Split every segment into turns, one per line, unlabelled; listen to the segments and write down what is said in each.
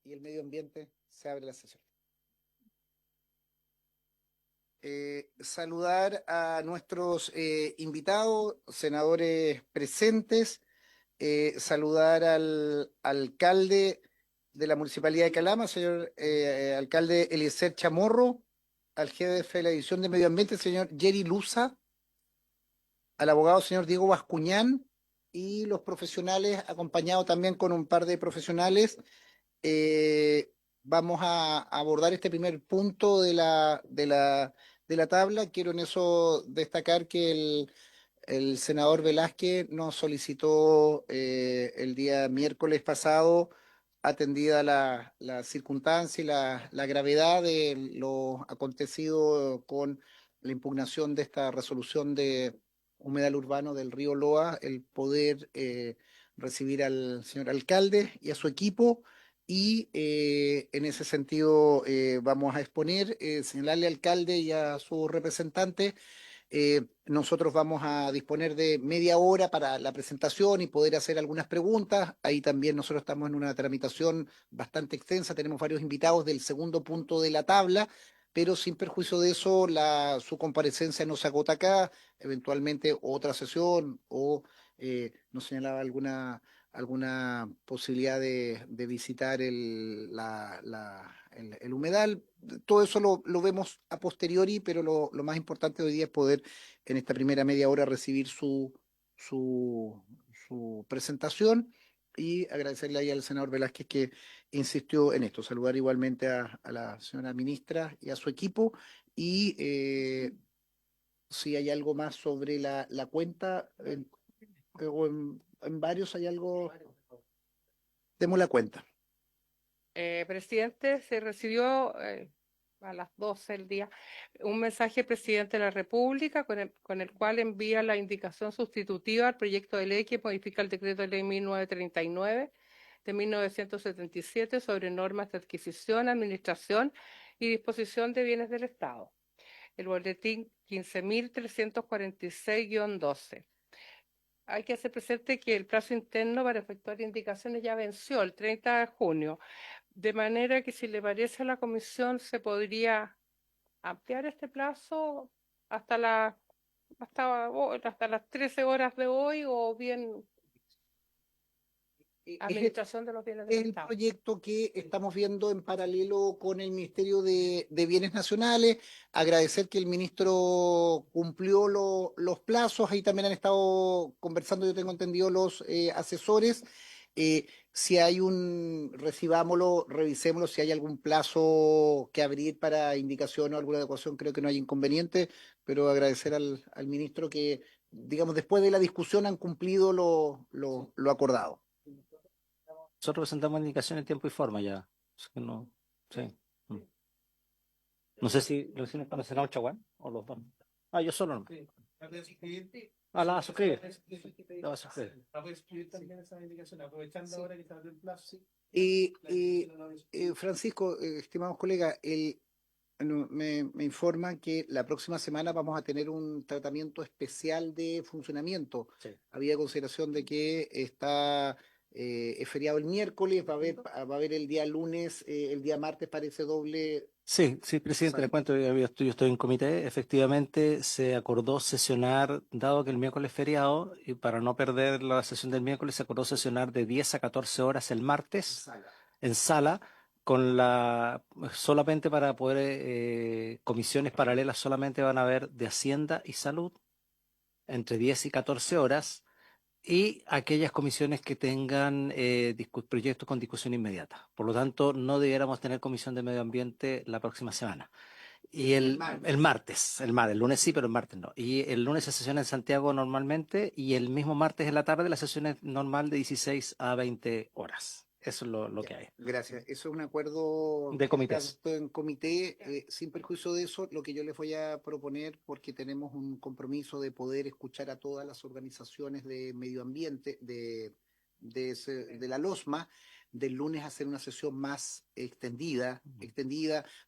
y el medio ambiente, se abre la sesión. Saludar a nuestros invitados, senadores presentes, saludar al alcalde de la Municipalidad de Calama, señor alcalde Eliezer Chamorro, al jefe de la División de Medio Ambiente, señor Jerry Luza, al abogado señor Diego Bascuñán y los profesionales, acompañado también con un par de profesionales. Vamos a abordar este primer punto de la tabla. Quiero en eso destacar que el senador Velázquez nos solicitó el día miércoles pasado, atendida la circunstancia y la gravedad de lo acontecido con la impugnación de esta resolución de humedal urbano del río Loa, el poder recibir al señor alcalde y a su equipo. Y en ese sentido vamos a exponer, señalarle al alcalde y a su representante. Nosotros vamos a disponer de media hora para la presentación y poder hacer algunas preguntas. Ahí también nosotros estamos en una tramitación bastante extensa, tenemos varios invitados del segundo punto de la tabla, pero sin perjuicio de eso, su comparecencia no se agota acá, eventualmente otra sesión o nos señalaba alguna posibilidad de visitar el humedal. Todo eso lo vemos a posteriori, pero lo más importante hoy día es poder en esta primera media hora recibir su, su presentación y agradecerle ahí al senador Velázquez que insistió en esto. Saludar igualmente a la señora ministra y a su equipo y si hay algo más sobre la cuenta o en varios hay algo, demos la cuenta.
Presidente, se recibió a las 12 del día un mensaje del presidente de la República con el cual envía la indicación sustitutiva al proyecto de ley que modifica el decreto de ley 1939 de 1977 sobre normas de adquisición, administración y disposición de bienes del Estado. El boletín 15.346-12. Hay que hacer presente que el plazo interno para efectuar indicaciones ya venció el 30 de junio. De manera que si le parece a la comisión se podría ampliar este plazo hasta hasta las 13 horas de hoy o bien
Es
administración de los bienes del
el
Estado.
proyecto que estamos viendo en paralelo con el Ministerio de Bienes Nacionales. Agradecer que el ministro cumplió los plazos. Ahí también han estado conversando, yo tengo entendido, los asesores. Si hay recibámoslo, revisémoslo. Si hay algún plazo que abrir para indicación o alguna adecuación, creo que no hay inconveniente, pero agradecer al ministro que, digamos, después de la discusión han cumplido lo acordado.
Nosotros presentamos indicaciones en tiempo y forma ya. Es que no, sí. Mm. No sé si lo hicieron con el senador Chaguán o los dos. Ah, yo solo no. Ah, la va a suscribir. La va a suscribir.
Francisco, estimados colegas, bueno, me informan que la próxima semana vamos a tener un tratamiento especial de funcionamiento.
Sí.
Había consideración de que es feriado el miércoles, va a haber el día lunes, el día martes parece doble.
Sí, sí, presidente, le cuento, yo estoy en comité. Efectivamente, se acordó sesionar, dado que el miércoles es feriado, y para no perder la sesión del miércoles, se acordó sesionar de 10 a 14 horas el martes en sala, solamente para poder, comisiones paralelas solamente van a haber de Hacienda y Salud, entre 10 y 14 horas, y aquellas comisiones que tengan proyectos con discusión inmediata. Por lo tanto, no debiéramos tener comisión de medio ambiente la próxima semana. Y el lunes sí, pero el martes no. Y el lunes se sesiona en Santiago normalmente y el mismo martes en la tarde la sesión es normal de 16 a 20 horas. Eso es lo que hay.
Gracias. Eso es un acuerdo
De
que se
comités.
adoptó en comité. Sin perjuicio de eso, lo que yo les voy a proponer, porque tenemos un compromiso de poder escuchar a todas las organizaciones de medio ambiente, de la LOSMA, del lunes hacer una sesión más extendida.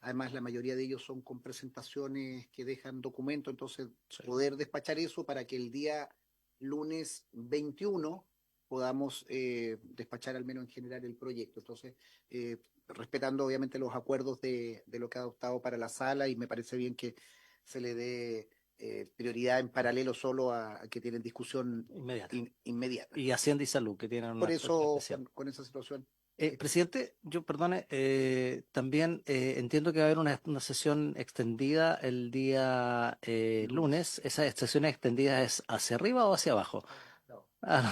Además, la mayoría de ellos son con presentaciones que dejan documento, entonces
Sí.
poder despachar eso para que el día lunes 21 podamos despachar al menos en general el proyecto. Entonces, respetando obviamente los acuerdos de lo que ha adoptado para la sala, y me parece bien que se le dé prioridad en paralelo solo a que tienen discusión
Inmediata.
inmediata.
Y Hacienda y Salud, que tienen
Por
una
eso,
especial.
con esa situación.
Presidente, yo perdone, también entiendo que va a haber una sesión extendida el día lunes. ¿Esa sesión extendida es hacia arriba o hacia abajo? Ah,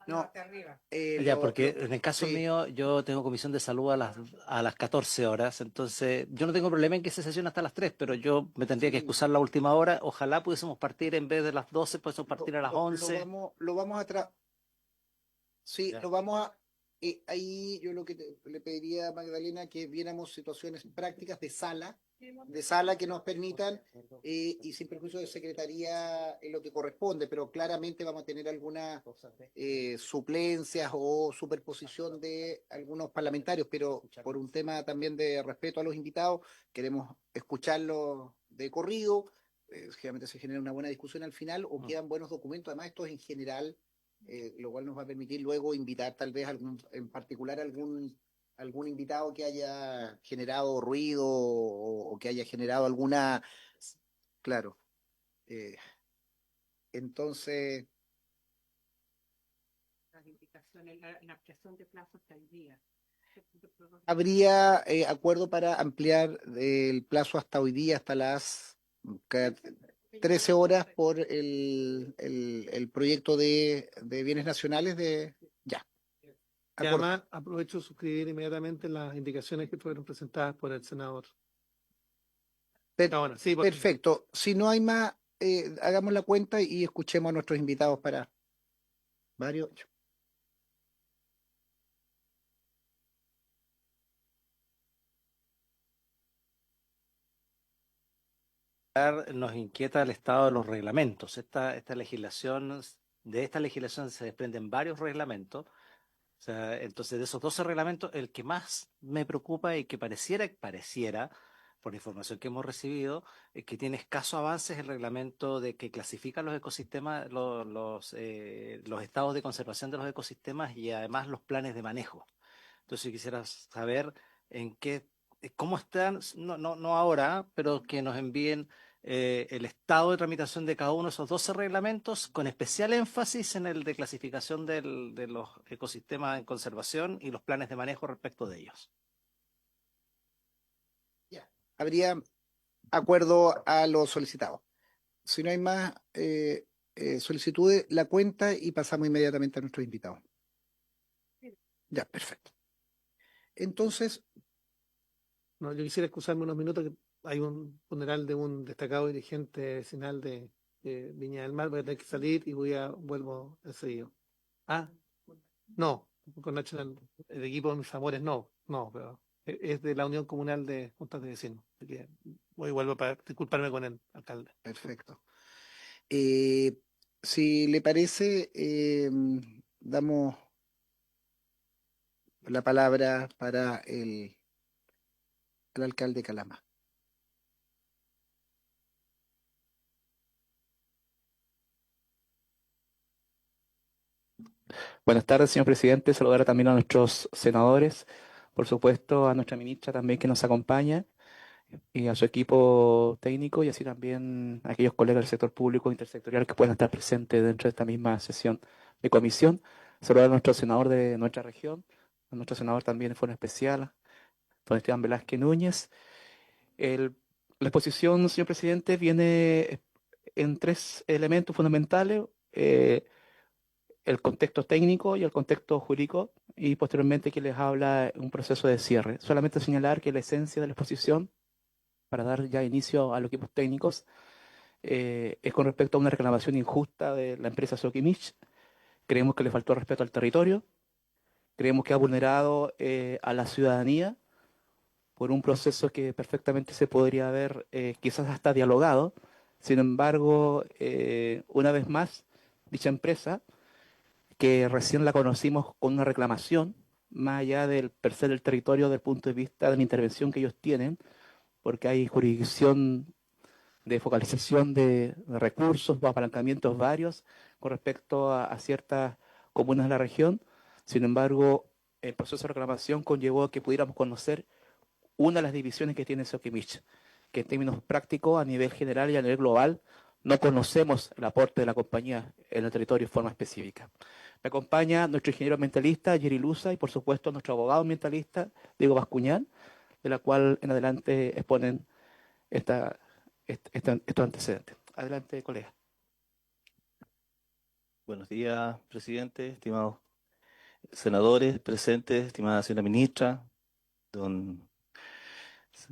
No,
hacia arriba.
ya, porque en el caso
sí.
mío yo tengo comisión de salud a las 14 horas, entonces yo no tengo problema en que se sesione hasta las 3, pero yo me tendría que
Sí.
excusar la última hora. Ojalá pudiésemos partir en vez de las 12, pudiésemos partir a las 11.
Lo vamos a sí,
Ya.
lo vamos a ahí yo lo que le pediría a Magdalena que viéramos situaciones prácticas de sala que nos permitan y sin perjuicio de secretaría en lo que corresponde, pero claramente vamos a tener algunas suplencias o superposición de algunos parlamentarios, pero por un tema también de respeto a los invitados, queremos escucharlos de corrido. Generalmente se genera una buena discusión al final o quedan buenos documentos. Además, esto es en general, lo cual nos va a permitir luego invitar tal vez en particular algún invitado que haya generado ruido o que haya generado alguna. Claro. Entonces,
Las indicaciones, la ampliación de plazo hasta el día.
habría acuerdo para ampliar el plazo hasta hoy día, hasta las 13 horas por el proyecto de bienes nacionales de. Ya.
Y
Acuerdo.
además aprovecho de suscribir inmediatamente las indicaciones que fueron presentadas por el senador. Bueno, sí,
Perfecto. Si no hay más, hagamos la cuenta y escuchemos a nuestros invitados para varios.
Nos inquieta el estado de los reglamentos. Esta legislación, de esta legislación se desprenden varios reglamentos. O sea, entonces, de esos 12 reglamentos, el que más me preocupa y que pareciera, por la información que hemos recibido, es que tiene escasos avances el reglamento de que clasifica los ecosistemas, los estados de conservación de los ecosistemas y además los planes de manejo. Entonces, yo quisiera saber en qué, cómo están, no ahora, pero que nos envíen el estado de tramitación de cada uno de esos 12 reglamentos, con especial énfasis en el de clasificación de los ecosistemas en conservación y los planes de manejo respecto de ellos.
Habría acuerdo a lo solicitado. Si no hay más solicitudes, la cuenta y pasamos inmediatamente a nuestros invitados. Ya, perfecto. Entonces,
no, yo quisiera excusarme unos minutos, que hay un funeral de un destacado dirigente vecinal de Viña del Mar. Voy a tener que salir y vuelvo enseguida. Ah, no, con National, el equipo de mis amores, no, pero es de la Unión Comunal de Juntas de Vecinos. Así que voy y vuelvo para disculparme con el alcalde.
perfecto. Si le parece, damos la palabra para el alcalde Calama.
Buenas tardes, señor presidente. Saludar también a nuestros senadores, por supuesto a nuestra ministra también que nos acompaña y a su equipo técnico y así también a aquellos colegas del sector público intersectorial que puedan estar presentes dentro de esta misma sesión de comisión. Saludar a nuestro senador de nuestra región, a nuestro senador también de forma especial, don Esteban Velázquez Núñez. La exposición, señor presidente, viene en tres elementos fundamentales. El contexto técnico y el contexto jurídico, y posteriormente que les habla un proceso de cierre. Solamente señalar que la esencia de la exposición, para dar ya inicio a los equipos técnicos, es con respecto a una reclamación injusta de la empresa Sokimich. Creemos que le faltó respeto al territorio, creemos que ha vulnerado a la ciudadanía por un proceso que perfectamente se podría haber quizás hasta dialogado. Sin embargo, una vez más, dicha empresa, que recién la conocimos con una reclamación, más allá del per se del territorio, desde el punto de vista de la intervención que ellos tienen, porque hay jurisdicción de focalización de recursos o apalancamientos varios con respecto a ciertas comunas de la región. Sin embargo, el proceso de reclamación conllevó a que pudiéramos conocer una de las divisiones que tiene Soquimich, que en términos prácticos, a nivel general y a nivel global, no conocemos el aporte de la compañía en el territorio de forma específica. Me acompaña nuestro ingeniero ambientalista, Jerry Luza, y por supuesto nuestro abogado ambientalista, Diego Bascuñán, de la cual en adelante exponen estos antecedentes. Adelante, colega.
Buenos días, presidente, estimados senadores presentes, estimada señora ministra, don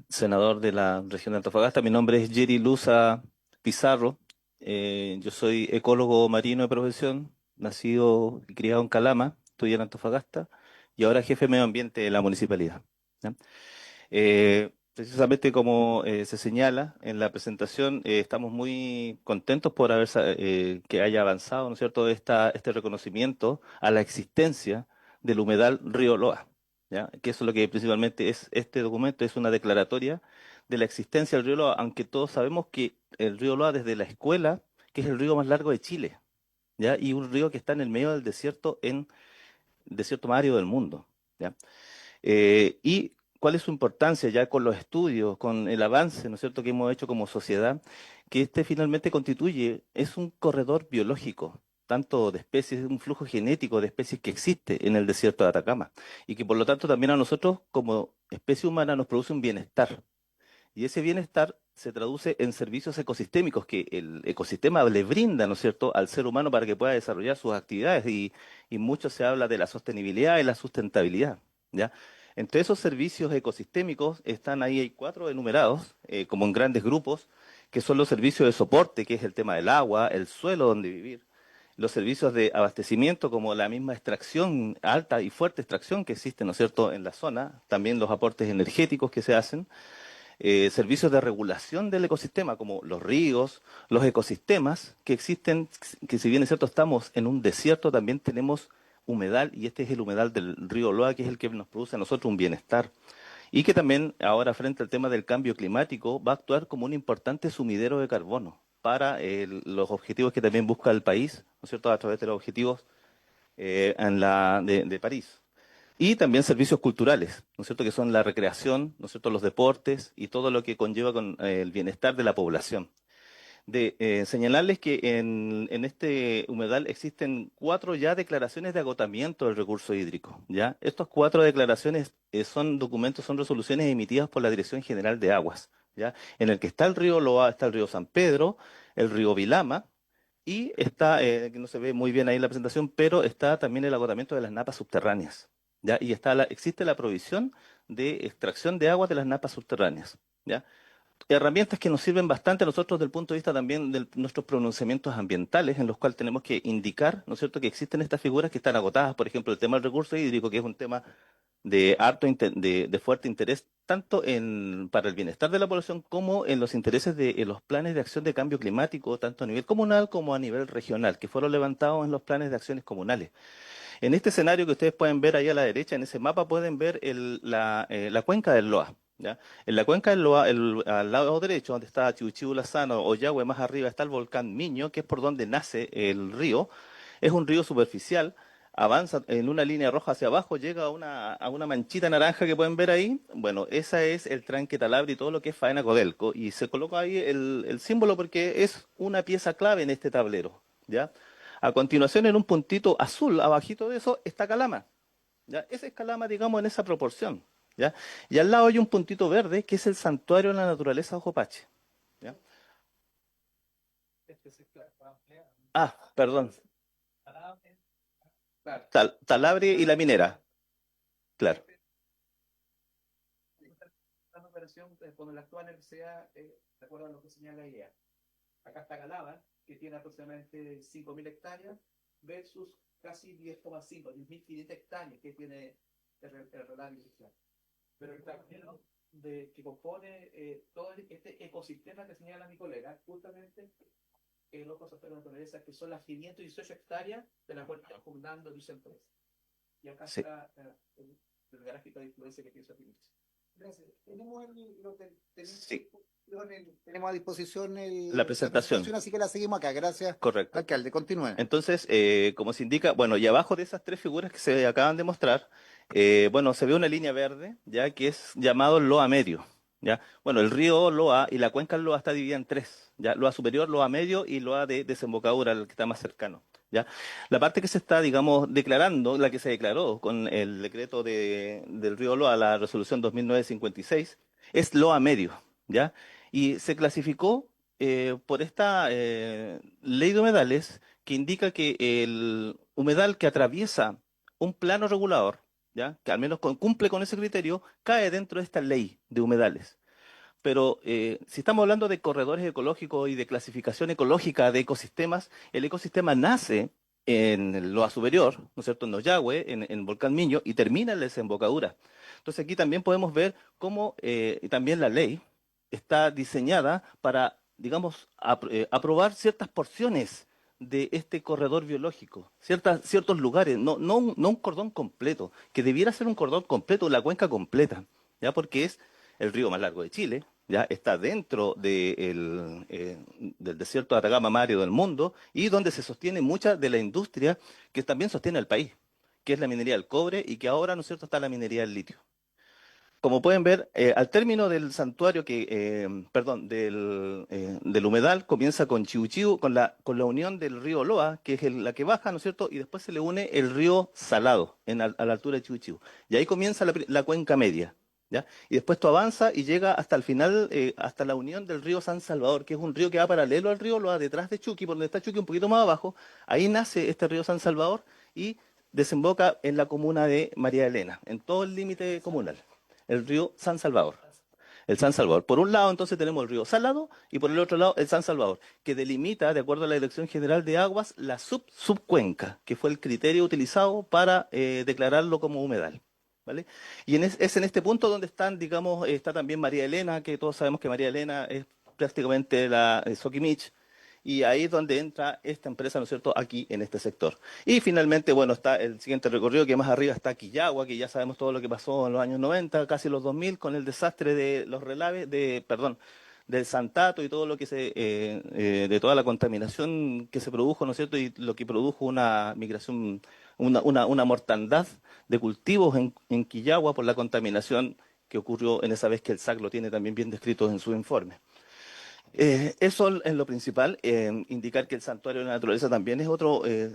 senador de la región de Antofagasta. Mi nombre es Jerry Luza Pizarro. Yo soy ecólogo marino de profesión, nacido y criado en Calama, estudié en Antofagasta y ahora jefe de medio ambiente de la municipalidad. ¿Ya? Precisamente como se señala en la presentación, estamos muy contentos por que haya avanzado, ¿no es cierto?, este reconocimiento a la existencia del humedal Río Loa, ¿ya? Que eso es lo que principalmente es este documento, es una declaratoria de la existencia del río Loa, aunque todos sabemos que el río Loa desde la escuela, que es el río más largo de Chile, ¿ya? Y un río que está en el medio del desierto, desierto más árido del mundo, ¿ya? Y cuál es su importancia ya con los estudios, con el avance, ¿no es cierto?, que hemos hecho como sociedad, que este finalmente es un corredor biológico, tanto de especies, un flujo genético de especies que existe en el desierto de Atacama, y que por lo tanto también a nosotros como especie humana nos produce un bienestar. Y ese bienestar se traduce en servicios ecosistémicos que el ecosistema le brinda, ¿no es cierto?, al ser humano para que pueda desarrollar sus actividades. Y mucho se habla de la sostenibilidad y la sustentabilidad, ¿ya? Entre esos servicios ecosistémicos están ahí, hay 4 enumerados, como en grandes grupos, que son los servicios de soporte, que es el tema del agua, el suelo donde vivir, los servicios de abastecimiento, como la misma extracción, alta y fuerte extracción que existe, ¿no es cierto?, en la zona, también los aportes energéticos que se hacen, servicios de regulación del ecosistema, como los ríos, los ecosistemas que existen, que si bien es cierto estamos en un desierto, también tenemos humedal, y este es el humedal del río Loa, que es el que nos produce a nosotros un bienestar. Y que también ahora frente al tema del cambio climático va a actuar como un importante sumidero de carbono para los objetivos que también busca el país, ¿no es cierto?, a través de los objetivos de París. Y también servicios culturales, ¿no es cierto?, que son la recreación, ¿no es cierto?, los deportes y todo lo que conlleva con el bienestar de la población. Señalarles que en este humedal existen 4 ya declaraciones de agotamiento del recurso hídrico, ¿ya? Estas 4 declaraciones son documentos, son resoluciones emitidas por la Dirección General de Aguas, ¿ya? En el que está el río Loa, está el río San Pedro, el río Vilama, y está, que no se ve muy bien ahí en la presentación, pero está también el agotamiento de las napas subterráneas, ¿ya? Y existe la provisión de extracción de agua de las napas subterráneas, ¿ya? Herramientas que nos sirven bastante a nosotros desde el punto de vista también de nuestros pronunciamientos ambientales, en los cuales tenemos que indicar, ¿no es cierto?, que existen estas figuras que están agotadas, por ejemplo, el tema del recurso hídrico, que es un tema de fuerte interés, tanto para el bienestar de la población como en los intereses en los planes de acción de cambio climático, tanto a nivel comunal como a nivel regional, que fueron levantados en los planes de acciones comunales. En este escenario que ustedes pueden ver ahí a la derecha, en ese mapa pueden ver la cuenca del Loa, ¿ya? En la cuenca del Loa, al lado derecho, donde está Chiuchiu Lazano o Yahue, más arriba está el volcán Miño, que es por donde nace el río. Es un río superficial, avanza en una línea roja hacia abajo, llega a una manchita naranja que pueden ver ahí. Bueno, esa es el tranque Talabre y todo lo que es Faena Codelco. Y se coloca ahí el símbolo porque es una pieza clave en este tablero, ¿ya? A continuación, en un puntito azul, abajito de eso, está Calama, ¿ya? Esa es Calama, digamos, en esa proporción, ¿ya? Y al lado hay un puntito verde, que es el Santuario de la Naturaleza Ojopache, ¿ya? Ah, perdón. Talabre y La Minera, claro.
Esta operación con la actual RCA, de acuerdo a lo que señala la idea. Acá está Calama, que tiene aproximadamente 5.000 hectáreas, versus casi 10,5, 10.500 hectáreas que tiene el relato inicial. Pero el terreno que compone todo este ecosistema que señala mi colega, justamente los ojos de la naturaleza, que son las 518 hectáreas de las cuales está fundando dicha empresa. Y acá
Sí.
está el gráfico de influencia que pienso aquí.
Gracias. Tenemos
Sí.
Tenemos a disposición
La presentación.
así que la seguimos acá. Gracias,
Correcto.
alcalde. Continúe.
Entonces, como se indica, bueno, y abajo de esas tres figuras que se acaban de mostrar, bueno, se ve una línea verde, ya que es llamado Loa Medio, ya. Bueno, el río Loa y la cuenca del Loa está dividida en tres, ya. Loa Superior, Loa Medio y Loa de desembocadura, el que está más cercano, ya. La parte que se está, digamos, declarando, la que se declaró con el decreto del río Loa, la resolución 2956, es Loa Medio, ya. Y se clasificó por esta ley de humedales que indica que el humedal que atraviesa un plano regulador, ¿ya? Que al menos cumple con ese criterio, cae dentro de esta ley de humedales. Pero si estamos hablando de corredores ecológicos y de clasificación ecológica de ecosistemas, el ecosistema nace en el Loa Superior, ¿no es cierto?, en Noyagüe, en Volcán Miño, y termina en la desembocadura. Entonces aquí también podemos ver cómo también la ley está diseñada para, digamos, aprobar ciertas porciones de este corredor biológico, ciertos lugares, no un cordón completo, que debiera ser un cordón completo, la cuenca completa, ¿ya? Porque es el río más largo de Chile, ya está dentro del desierto de Atacama más árido del mundo y donde se sostiene mucha de la industria que también sostiene al país, que es la minería del cobre y que ahora, ¿no es cierto?, está la minería del litio. Como pueden ver, al término del santuario perdón, del humedal comienza con Chiu Chiu, con la unión del río Loa, que es la que baja, ¿no es cierto? Y después se le une el río Salado, a la altura de Chiu Chiu. Y ahí comienza la cuenca media, ¿ya? Y después tú avanzas y llega hasta el final, hasta la unión del río San Salvador, que es un río que va paralelo al río Loa, detrás de Chuqui, por donde está Chuqui un poquito más abajo. Ahí nace este río San Salvador y desemboca en la comuna de María Elena, en todo el límite comunal. El río San Salvador. El San Salvador. Por un lado, entonces, tenemos el río Salado y por el otro lado, el San Salvador, que delimita, de acuerdo a la Dirección General de Aguas, la subcuenca, que fue el criterio utilizado para declararlo como humedal. ¿Vale? Y es en este punto donde están, digamos, está también María Elena, que todos sabemos que María Elena es prácticamente la Soquimich, y ahí es donde entra esta empresa, ¿no es cierto?, aquí en este sector. Y finalmente, bueno, está el siguiente recorrido, que más arriba está Quillagua, que ya sabemos todo lo que pasó en los años 90, casi los 2000, con el desastre de los relaves, del Santato y todo lo que de toda la contaminación que se produjo, ¿no es cierto?, y lo que produjo una migración, una mortandad de cultivos en Quillagua por la contaminación que ocurrió en esa vez, que el SAC lo tiene también bien descrito en su informe. Eso es lo principal, indicar que el santuario de la naturaleza también es otra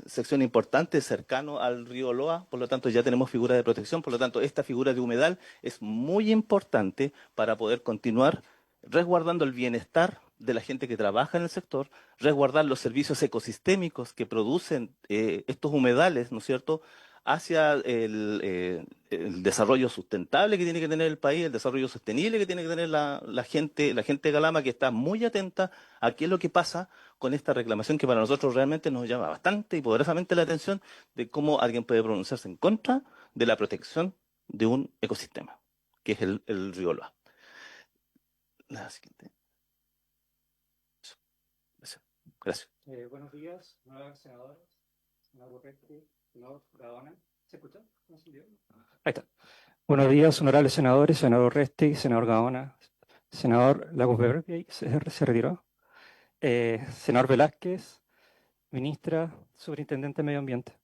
sección importante, cercano al río Loa, por lo tanto ya tenemos figura de protección, por lo tanto esta figura de humedal es muy importante para poder continuar resguardando el bienestar de la gente que trabaja en el sector, resguardar los servicios ecosistémicos que producen estos humedales, ¿no es cierto?, hacia el desarrollo sustentable que tiene que tener el país, el desarrollo sostenible que tiene que tener la gente de Calama, que está muy atenta a qué es lo que pasa con esta reclamación que para nosotros realmente nos llama bastante y poderosamente la atención de cómo alguien puede pronunciarse en contra de la protección de un ecosistema, que es el río Loa. La siguiente. Gracias.
Buenos días, señores senadores, senador Urresti, senador Gaona. ¿Se escucha? ¿No se Ahí está. Buenos días, honorables senadores, senador Urresti, senador Gaona, senador Lagos Beverly, se retiró. Senador Velázquez, ministra, superintendente de Medio Ambiente.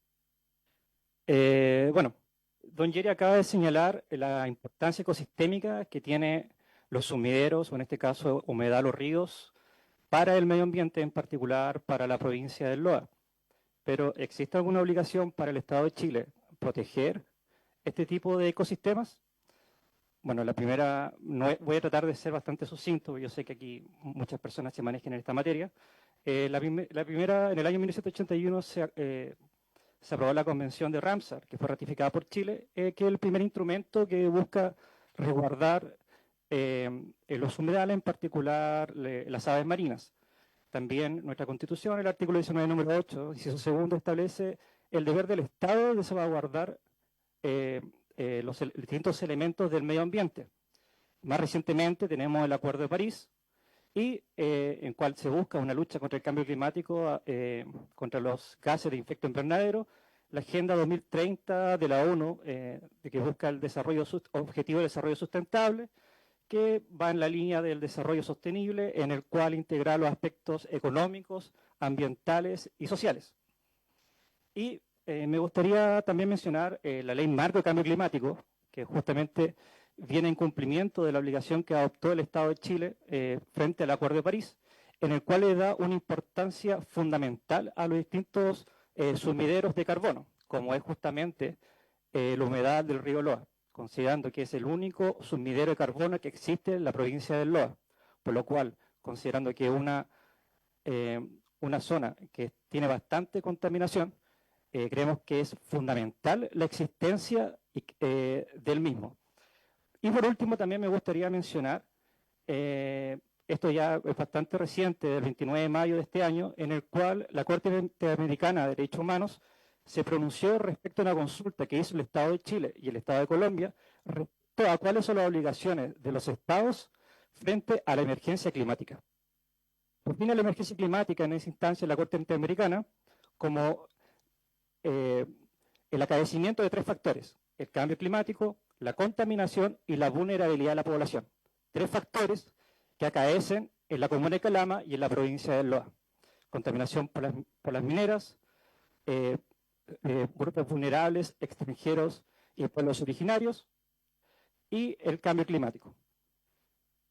Bueno, don Yeri acaba de señalar la importancia ecosistémica que tiene los sumideros, o en este caso humedal o ríos, para el medio ambiente, en particular para la provincia del Loa. Pero ¿existe alguna obligación para el Estado de Chile proteger este tipo de ecosistemas? Bueno, la primera, voy a tratar de ser bastante sucinto, yo sé que aquí muchas personas se manejan en esta materia. La primera, en el año 1981 se aprobó la Convención de Ramsar, que fue ratificada por Chile, que es el primer instrumento que busca resguardar los humedales, en particular las aves marinas. También nuestra Constitución, el artículo 19, número 8, inciso segundo, establece el deber del Estado de salvaguardar los distintos elementos del medio ambiente. Más recientemente tenemos el Acuerdo de París, y en cual se busca una lucha contra el cambio climático, contra los gases de efecto invernadero, la Agenda 2030 de la ONU, de que busca el objetivo de desarrollo sustentable,
que va en la línea del desarrollo sostenible, en el cual integra los aspectos económicos, ambientales y sociales. Y me gustaría también mencionar la Ley Marco de Cambio Climático, que justamente viene en cumplimiento de la obligación que adoptó el Estado de Chile frente al Acuerdo de París, en el cual le da una importancia fundamental a los distintos sumideros de carbono, como es justamente la humedad del río Loa, considerando que es el único sumidero de carbono que existe en la provincia del Loa, por lo cual, considerando que una zona que tiene bastante contaminación, creemos que es fundamental la existencia del mismo. Y por último, también me gustaría mencionar, esto ya es bastante reciente, del 29 de mayo de este año, en el cual la Corte Interamericana de Derechos Humanos se pronunció respecto a una consulta que hizo el Estado de Chile y el Estado de Colombia respecto a cuáles son las obligaciones de los estados frente a la emergencia climática. Define la emergencia climática en esa instancia la Corte Interamericana como el acaecimiento de 3 factores: el cambio climático, la contaminación y la vulnerabilidad de la población. 3 factores que acaecen en la comuna de Calama y en la provincia del Loa. Contaminación por las mineras, grupos vulnerables, extranjeros y pueblos originarios, y el cambio climático.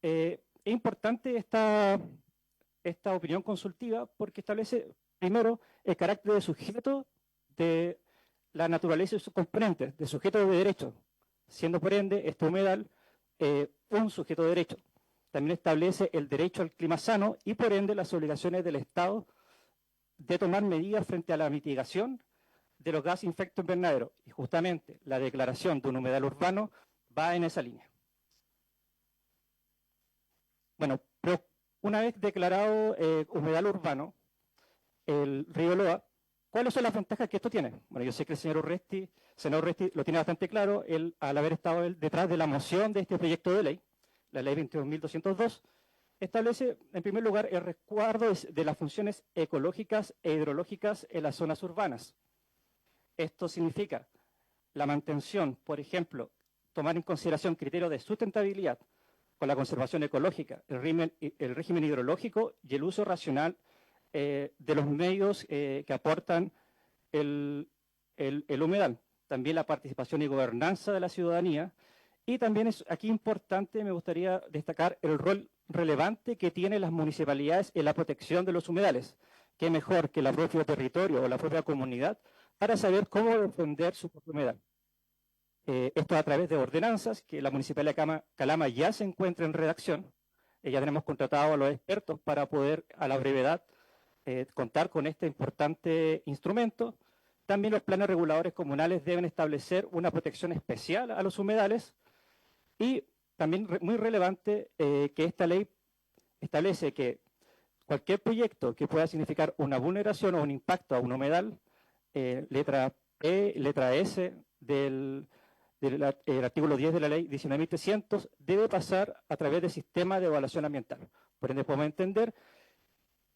Es importante esta opinión consultiva porque establece, primero, el carácter de sujeto de la naturaleza y sus componentes, de sujeto de derecho, siendo por ende este humedal un sujeto de derecho. También establece el derecho al clima sano y por ende las obligaciones del Estado de tomar medidas frente a la mitigación de los gases efecto invernadero. Y justamente la declaración de un humedal urbano va en esa línea. Bueno, pero una vez declarado humedal urbano, el río Loa, ¿cuáles son las ventajas que esto tiene? Bueno, yo sé que el senador Orresti lo tiene bastante claro, él, al haber estado detrás de la moción de este proyecto de ley, la ley 22.202, establece, en primer lugar, el resguardo de las funciones ecológicas e hidrológicas en las zonas urbanas. Esto significa la mantención, por ejemplo, tomar en consideración criterios de sustentabilidad con la conservación ecológica, el régimen hidrológico y el uso racional de los medios que aportan el humedal. También la participación y gobernanza de la ciudadanía. Y también es aquí importante, me gustaría destacar el rol relevante que tienen las municipalidades en la protección de los humedales. Qué mejor que el propio territorio o la propia comunidad para saber cómo defender su propio humedal. Esto a través de ordenanzas que la Municipalidad de Calama ya se encuentra en redacción. Ya tenemos contratado a los expertos para poder a la brevedad contar con este importante instrumento. También los planes reguladores comunales deben establecer una protección especial a los humedales y también muy relevante que esta ley establece que cualquier proyecto que pueda significar una vulneración o un impacto a un humedal, letra E, letra S del artículo 10 de la ley 19.300, debe pasar a través del sistema de evaluación ambiental. Por ende, podemos entender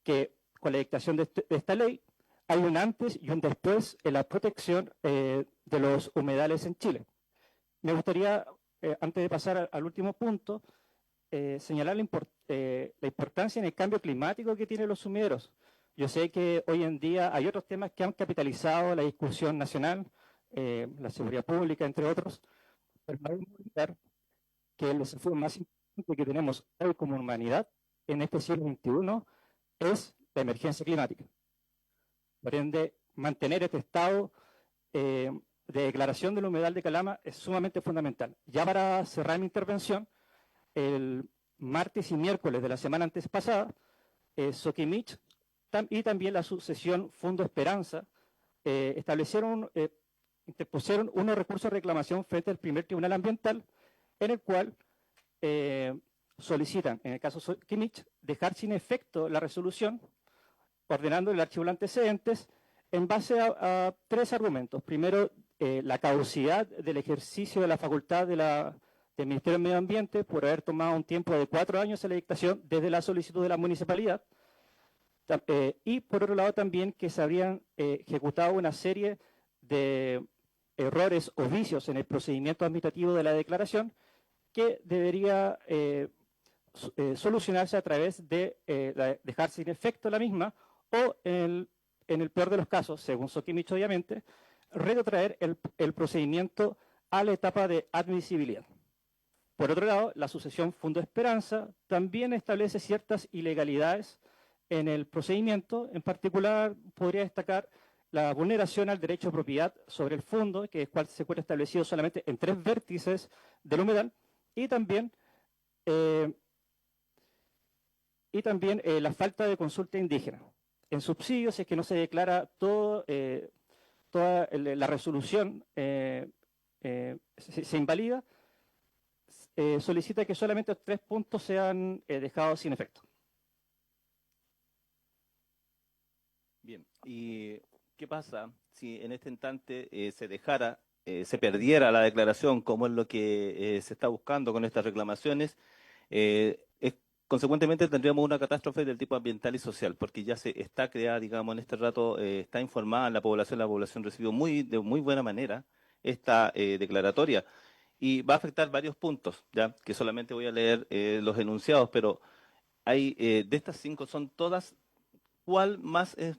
que con la dictación de esta ley hay un antes y un después en la protección de los humedales en Chile. Me gustaría, antes de pasar al último punto, señalar la importancia en el cambio climático que tienen los sumideros. Yo sé que hoy en día hay otros temas que han capitalizado la discusión nacional, la seguridad pública, entre otros, pero no debemos olvidar que el desafío más importante que tenemos hoy como humanidad en este siglo XXI es la emergencia climática. Por ende, mantener este estado de declaración del humedal de Calama es sumamente fundamental. Ya para cerrar mi intervención, el martes y miércoles de la semana antes pasada, Soquimich y también la sucesión Fondo Esperanza interpusieron unos recursos de reclamación frente al primer tribunal ambiental, en el cual solicitan, en el caso Soquimich, dejar sin efecto la resolución, ordenando el archivo de antecedentes en base a 3 argumentos. Primero, la caducidad del ejercicio de la facultad del Ministerio del Medio Ambiente por haber tomado un tiempo de 4 años en la dictación desde la solicitud de la municipalidad. Y por otro lado también que se habrían ejecutado una serie de errores o vicios en el procedimiento administrativo de la declaración que debería solucionarse a través de dejar sin efecto la misma o, en el peor de los casos, según Sokimich obviamente, retrotraer el procedimiento a la etapa de admisibilidad. Por otro lado, la sucesión Fondo Esperanza también establece ciertas ilegalidades en el procedimiento. En particular, podría destacar la vulneración al derecho de propiedad sobre el fondo, que es cual se encuentra establecido solamente en 3 vértices del humedal, y también la falta de consulta indígena. En subsidios, es que no se declara toda la resolución, se invalida, solicita que solamente 3 puntos sean dejados sin efecto.
Bien, ¿y qué pasa si en este instante se perdiera la declaración, como es lo que se está buscando con estas reclamaciones? Consecuentemente tendríamos una catástrofe del tipo ambiental y social, porque ya se está creada, digamos, en este rato está informada la población recibió de muy buena manera esta declaratoria, y va a afectar varios puntos, ya que solamente voy a leer los enunciados, pero hay de estas 5 son todas, ¿cuál más es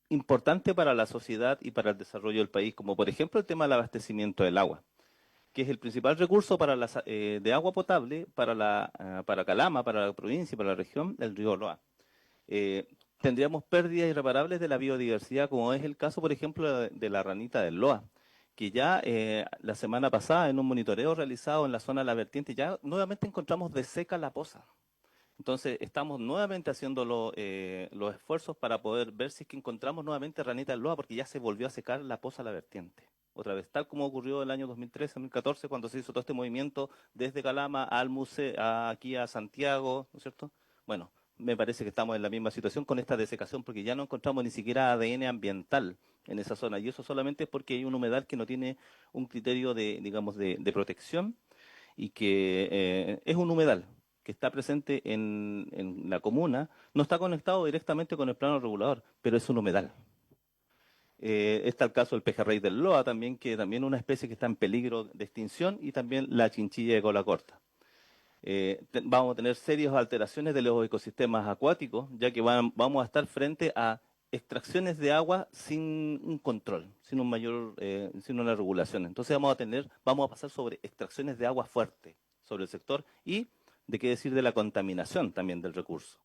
importante para la sociedad y para el desarrollo del país? Como por ejemplo el tema del abastecimiento del agua, que es el principal recurso de agua potable para Calama, para la provincia y para la región del río Loa. Tendríamos pérdidas irreparables de la biodiversidad, como es el caso, por ejemplo, de la ranita del Loa, que ya la semana pasada, en un monitoreo realizado en la zona de la vertiente, ya nuevamente encontramos deseca la poza. Entonces, estamos nuevamente haciendo los esfuerzos para poder ver si es que encontramos nuevamente ranita del Loa, porque ya se volvió a secar la poza a la vertiente. Otra vez, tal como ocurrió el año 2013-2014, cuando se hizo todo este movimiento desde Calama al museo, aquí a Santiago, ¿no es cierto? Bueno, me parece que estamos en la misma situación con esta desecación, porque ya no encontramos ni siquiera ADN ambiental en esa zona, y eso solamente es porque hay un humedal que no tiene un criterio digamos, de protección, y que es un humedal que está presente en la comuna, no está conectado directamente con el plano regulador, pero es un humedal. Está el caso del pejerrey del Loa también, que también es una especie que está en peligro de extinción, y también la chinchilla de cola corta. Vamos a tener serias alteraciones de los ecosistemas acuáticos, ya que vamos a estar frente a extracciones de agua sin un control, sin una regulación. Entonces vamos a pasar sobre extracciones de agua fuerte sobre el sector, y de qué decir de la contaminación también del recurso.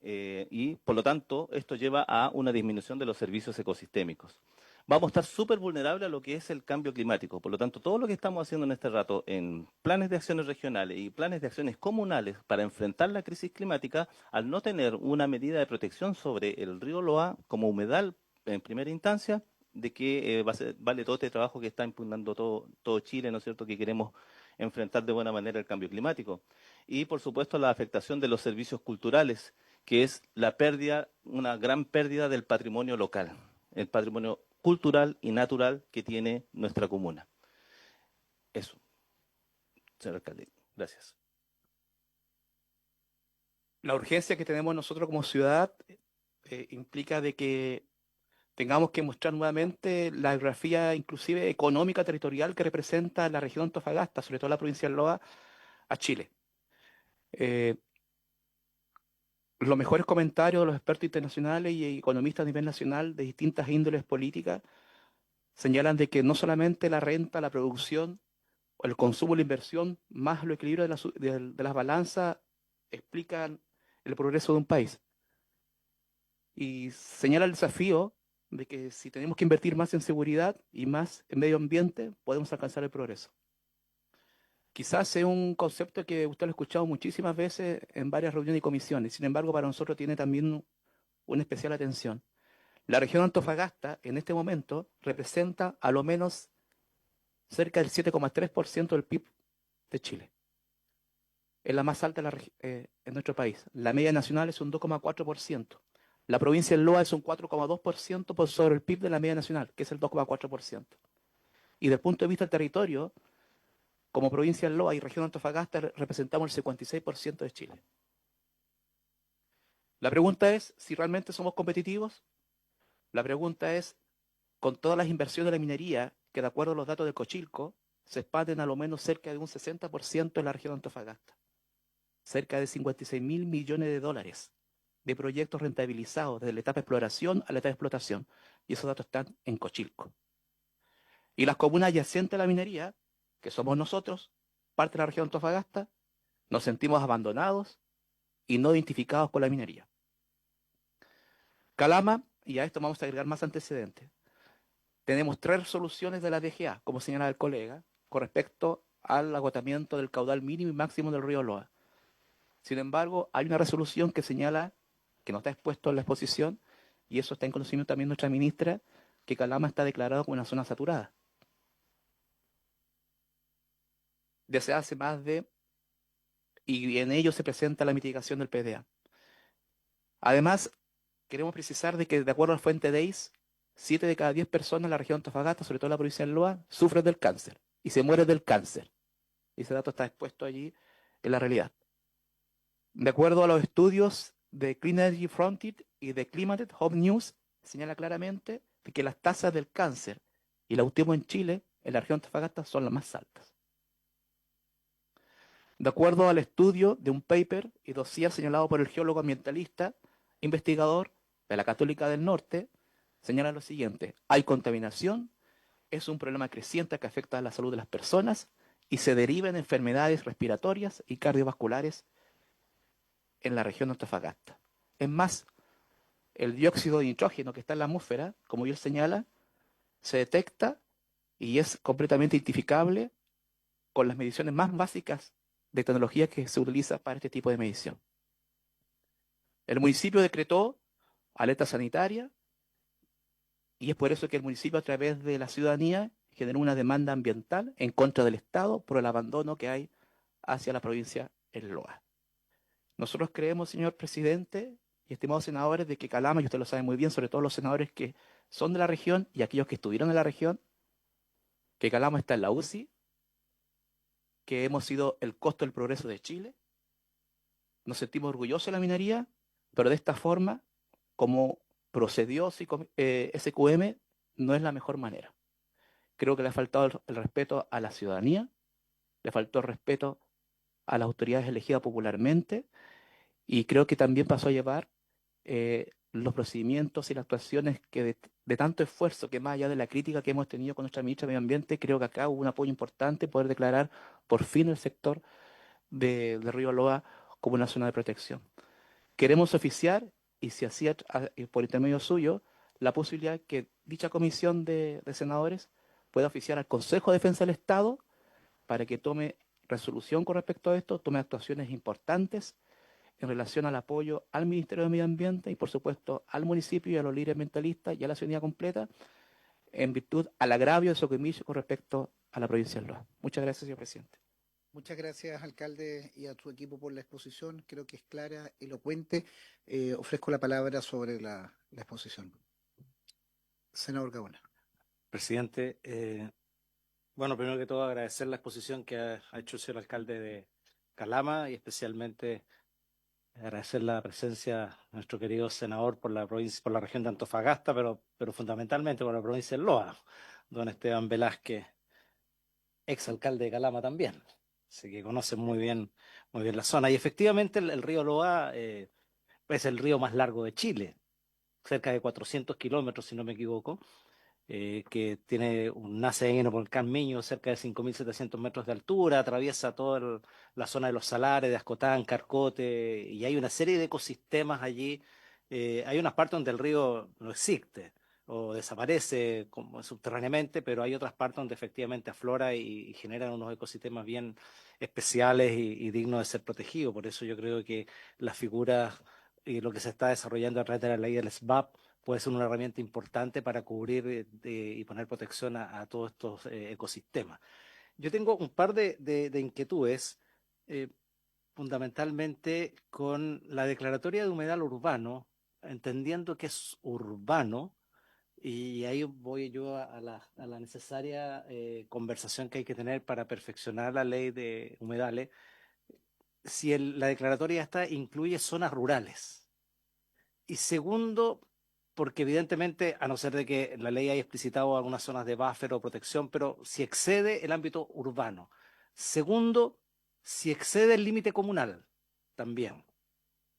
Y por lo tanto, esto lleva a una disminución de los servicios ecosistémicos. Vamos a estar súper vulnerables a lo que es el cambio climático. Por lo tanto, todo lo que estamos haciendo en este rato en planes de acciones regionales y planes de acciones comunales para enfrentar la crisis climática, al no tener una medida de protección sobre el río Loa como humedal en primera instancia, de que vale todo este trabajo que está impugnando todo Chile, ¿no es cierto?, que queremos enfrentar de buena manera el cambio climático. Y, por supuesto, la afectación de los servicios culturales, que es una gran pérdida del patrimonio local, el patrimonio cultural y natural que tiene nuestra comuna. Eso, señor alcalde. Gracias.
La urgencia que tenemos nosotros como ciudad implica de que tengamos que mostrar nuevamente la geografía inclusive económica territorial que representa la región de Antofagasta, sobre todo la provincia de Loa, a Chile. Los mejores comentarios de los expertos internacionales y economistas a nivel nacional de distintas índoles políticas señalan de que no solamente la renta, la producción, o el consumo, la inversión, más los equilibrios de las balanzas explican el progreso de un país. Y señala el desafío de que si tenemos que invertir más en seguridad y más en medio ambiente, podemos alcanzar el progreso. Quizás sea un concepto que usted lo ha escuchado muchísimas veces en varias reuniones y comisiones, sin embargo para nosotros tiene también una especial atención. La región de Antofagasta en este momento representa a lo menos cerca del 7,3% del PIB de Chile. Es la más alta en nuestro país. La media nacional es un 2,4%. La provincia de Loa es un 4,2% por sobre el PIB de la media nacional, que es el 2,4%. Y desde el punto de vista del territorio, como provincia de Loa y región de Antofagasta representamos el 56% de Chile. La pregunta es si realmente somos competitivos. La pregunta es, con todas las inversiones de la minería, que de acuerdo a los datos de Cochilco, se expanden a lo menos cerca de un 60% en la región de Antofagasta. Cerca de 56.000 millones de dólares de proyectos rentabilizados desde la etapa de exploración a la etapa de explotación. Y esos datos están en Cochilco. Y las comunas adyacentes a la minería, que somos nosotros, parte de la región de Antofagasta, nos sentimos abandonados y no identificados con la minería. Calama, y a esto vamos a agregar más antecedentes. Tenemos 3 resoluciones de la DGA, como señala el colega, con respecto al agotamiento del caudal mínimo y máximo del río Loa. Sin embargo, hay una resolución que señala, que no está expuesto en la exposición, y eso está en conocimiento también de nuestra ministra, que Calama está declarado como una zona saturada. Desde hace más de... y en ello se presenta la mitigación del PDA. Además, queremos precisar de que, de acuerdo al Fuente DEIS, 7 de cada 10 personas en la región de Antofagasta, sobre todo en la provincia de Loa, sufren del cáncer y se mueren del cáncer. Y ese dato está expuesto allí en la realidad. De acuerdo a los estudios de Clean Energy Frontier y de Climate Home News, señala claramente que las tasas del cáncer y el autismo en Chile, en la región de Antofagasta, son las más altas. De acuerdo al estudio de un paper y dossier señalado por el geólogo ambientalista, investigador de la Católica del Norte, señala lo siguiente: hay contaminación, es un problema creciente que afecta a la salud de las personas y se deriva en enfermedades respiratorias y cardiovasculares en la región de Antofagasta. Es más, el dióxido de nitrógeno que está en la atmósfera, como él señala, se detecta y es completamente identificable con las mediciones más básicas de tecnología que se utiliza para este tipo de medición. El municipio decretó alerta sanitaria y es por eso que el municipio, a través de la ciudadanía, generó una demanda ambiental en contra del Estado por el abandono que hay hacia la provincia en Loa. Nosotros creemos, señor presidente y estimados senadores, de que Calama, y usted lo sabe muy bien, sobre todo los senadores que son de la región y aquellos que estuvieron en la región, que Calama está en la UCI, que hemos sido el costo del progreso de Chile. Nos sentimos orgullosos de la minería, pero de esta forma, como procedió SQM, no es la mejor manera. Creo que le ha faltado el respeto a la ciudadanía, le faltó el respeto a las autoridades elegidas popularmente, y creo que también pasó a llevar los procedimientos y las actuaciones que de tanto esfuerzo, que más allá de la crítica que hemos tenido con nuestra ministra de Medio Ambiente, creo que acá hubo un apoyo importante poder declarar por fin el sector de Río Loa como una zona de protección. Queremos oficiar, y si así por intermedio suyo, la posibilidad que dicha comisión de senadores pueda oficiar al Consejo de Defensa del Estado para que tome resolución con respecto a esto, tome actuaciones importantes en relación al apoyo al Ministerio de Medio Ambiente y, por supuesto, al municipio y a los líderes ambientalistas y a la ciudadanía completa, en virtud al agravio de Soquimich con respecto a la provincia de Loa. Muchas gracias, señor presidente.
Muchas gracias, alcalde, y a tu equipo por la exposición. Creo que es clara, elocuente. Ofrezco la palabra sobre la exposición. Senador Gaona.
Presidente, bueno, primero que todo agradecer la exposición que ha hecho el señor alcalde de Calama y especialmente agradecer la presencia de nuestro querido senador por la provincia, por la región de Antofagasta, pero fundamentalmente por la provincia de Loa, don Esteban Velázquez, exalcalde de Calama también. Así que conoce muy bien la zona. Y efectivamente el río Loa es el río más largo de Chile, cerca de 400 kilómetros, si no me equivoco, que nace en el volcán Miño, cerca de 5.700 metros de altura, atraviesa toda la zona de los salares, de Ascotán, Carcote, y hay una serie de ecosistemas allí. Hay unas partes donde el río no existe o desaparece como subterráneamente, pero hay otras partes donde efectivamente aflora y generan unos ecosistemas bien especiales y dignos de ser protegidos. Por eso yo creo que las figuras y lo que se está desarrollando a través de la ley del SBAP puede ser una herramienta importante para cubrir y poner protección a todos estos ecosistemas. Yo tengo un par de inquietudes, eh, fundamentalmente con la declaratoria de humedal urbano, entendiendo que es urbano, y ahí voy yo a la necesaria conversación que hay que tener para perfeccionar la ley de humedales. Si la declaratoria esta incluye zonas rurales. Y segundo, porque evidentemente, a no ser de que la ley haya explicitado algunas zonas de buffer o protección, pero si excede el ámbito urbano. Segundo, si excede el límite comunal, también.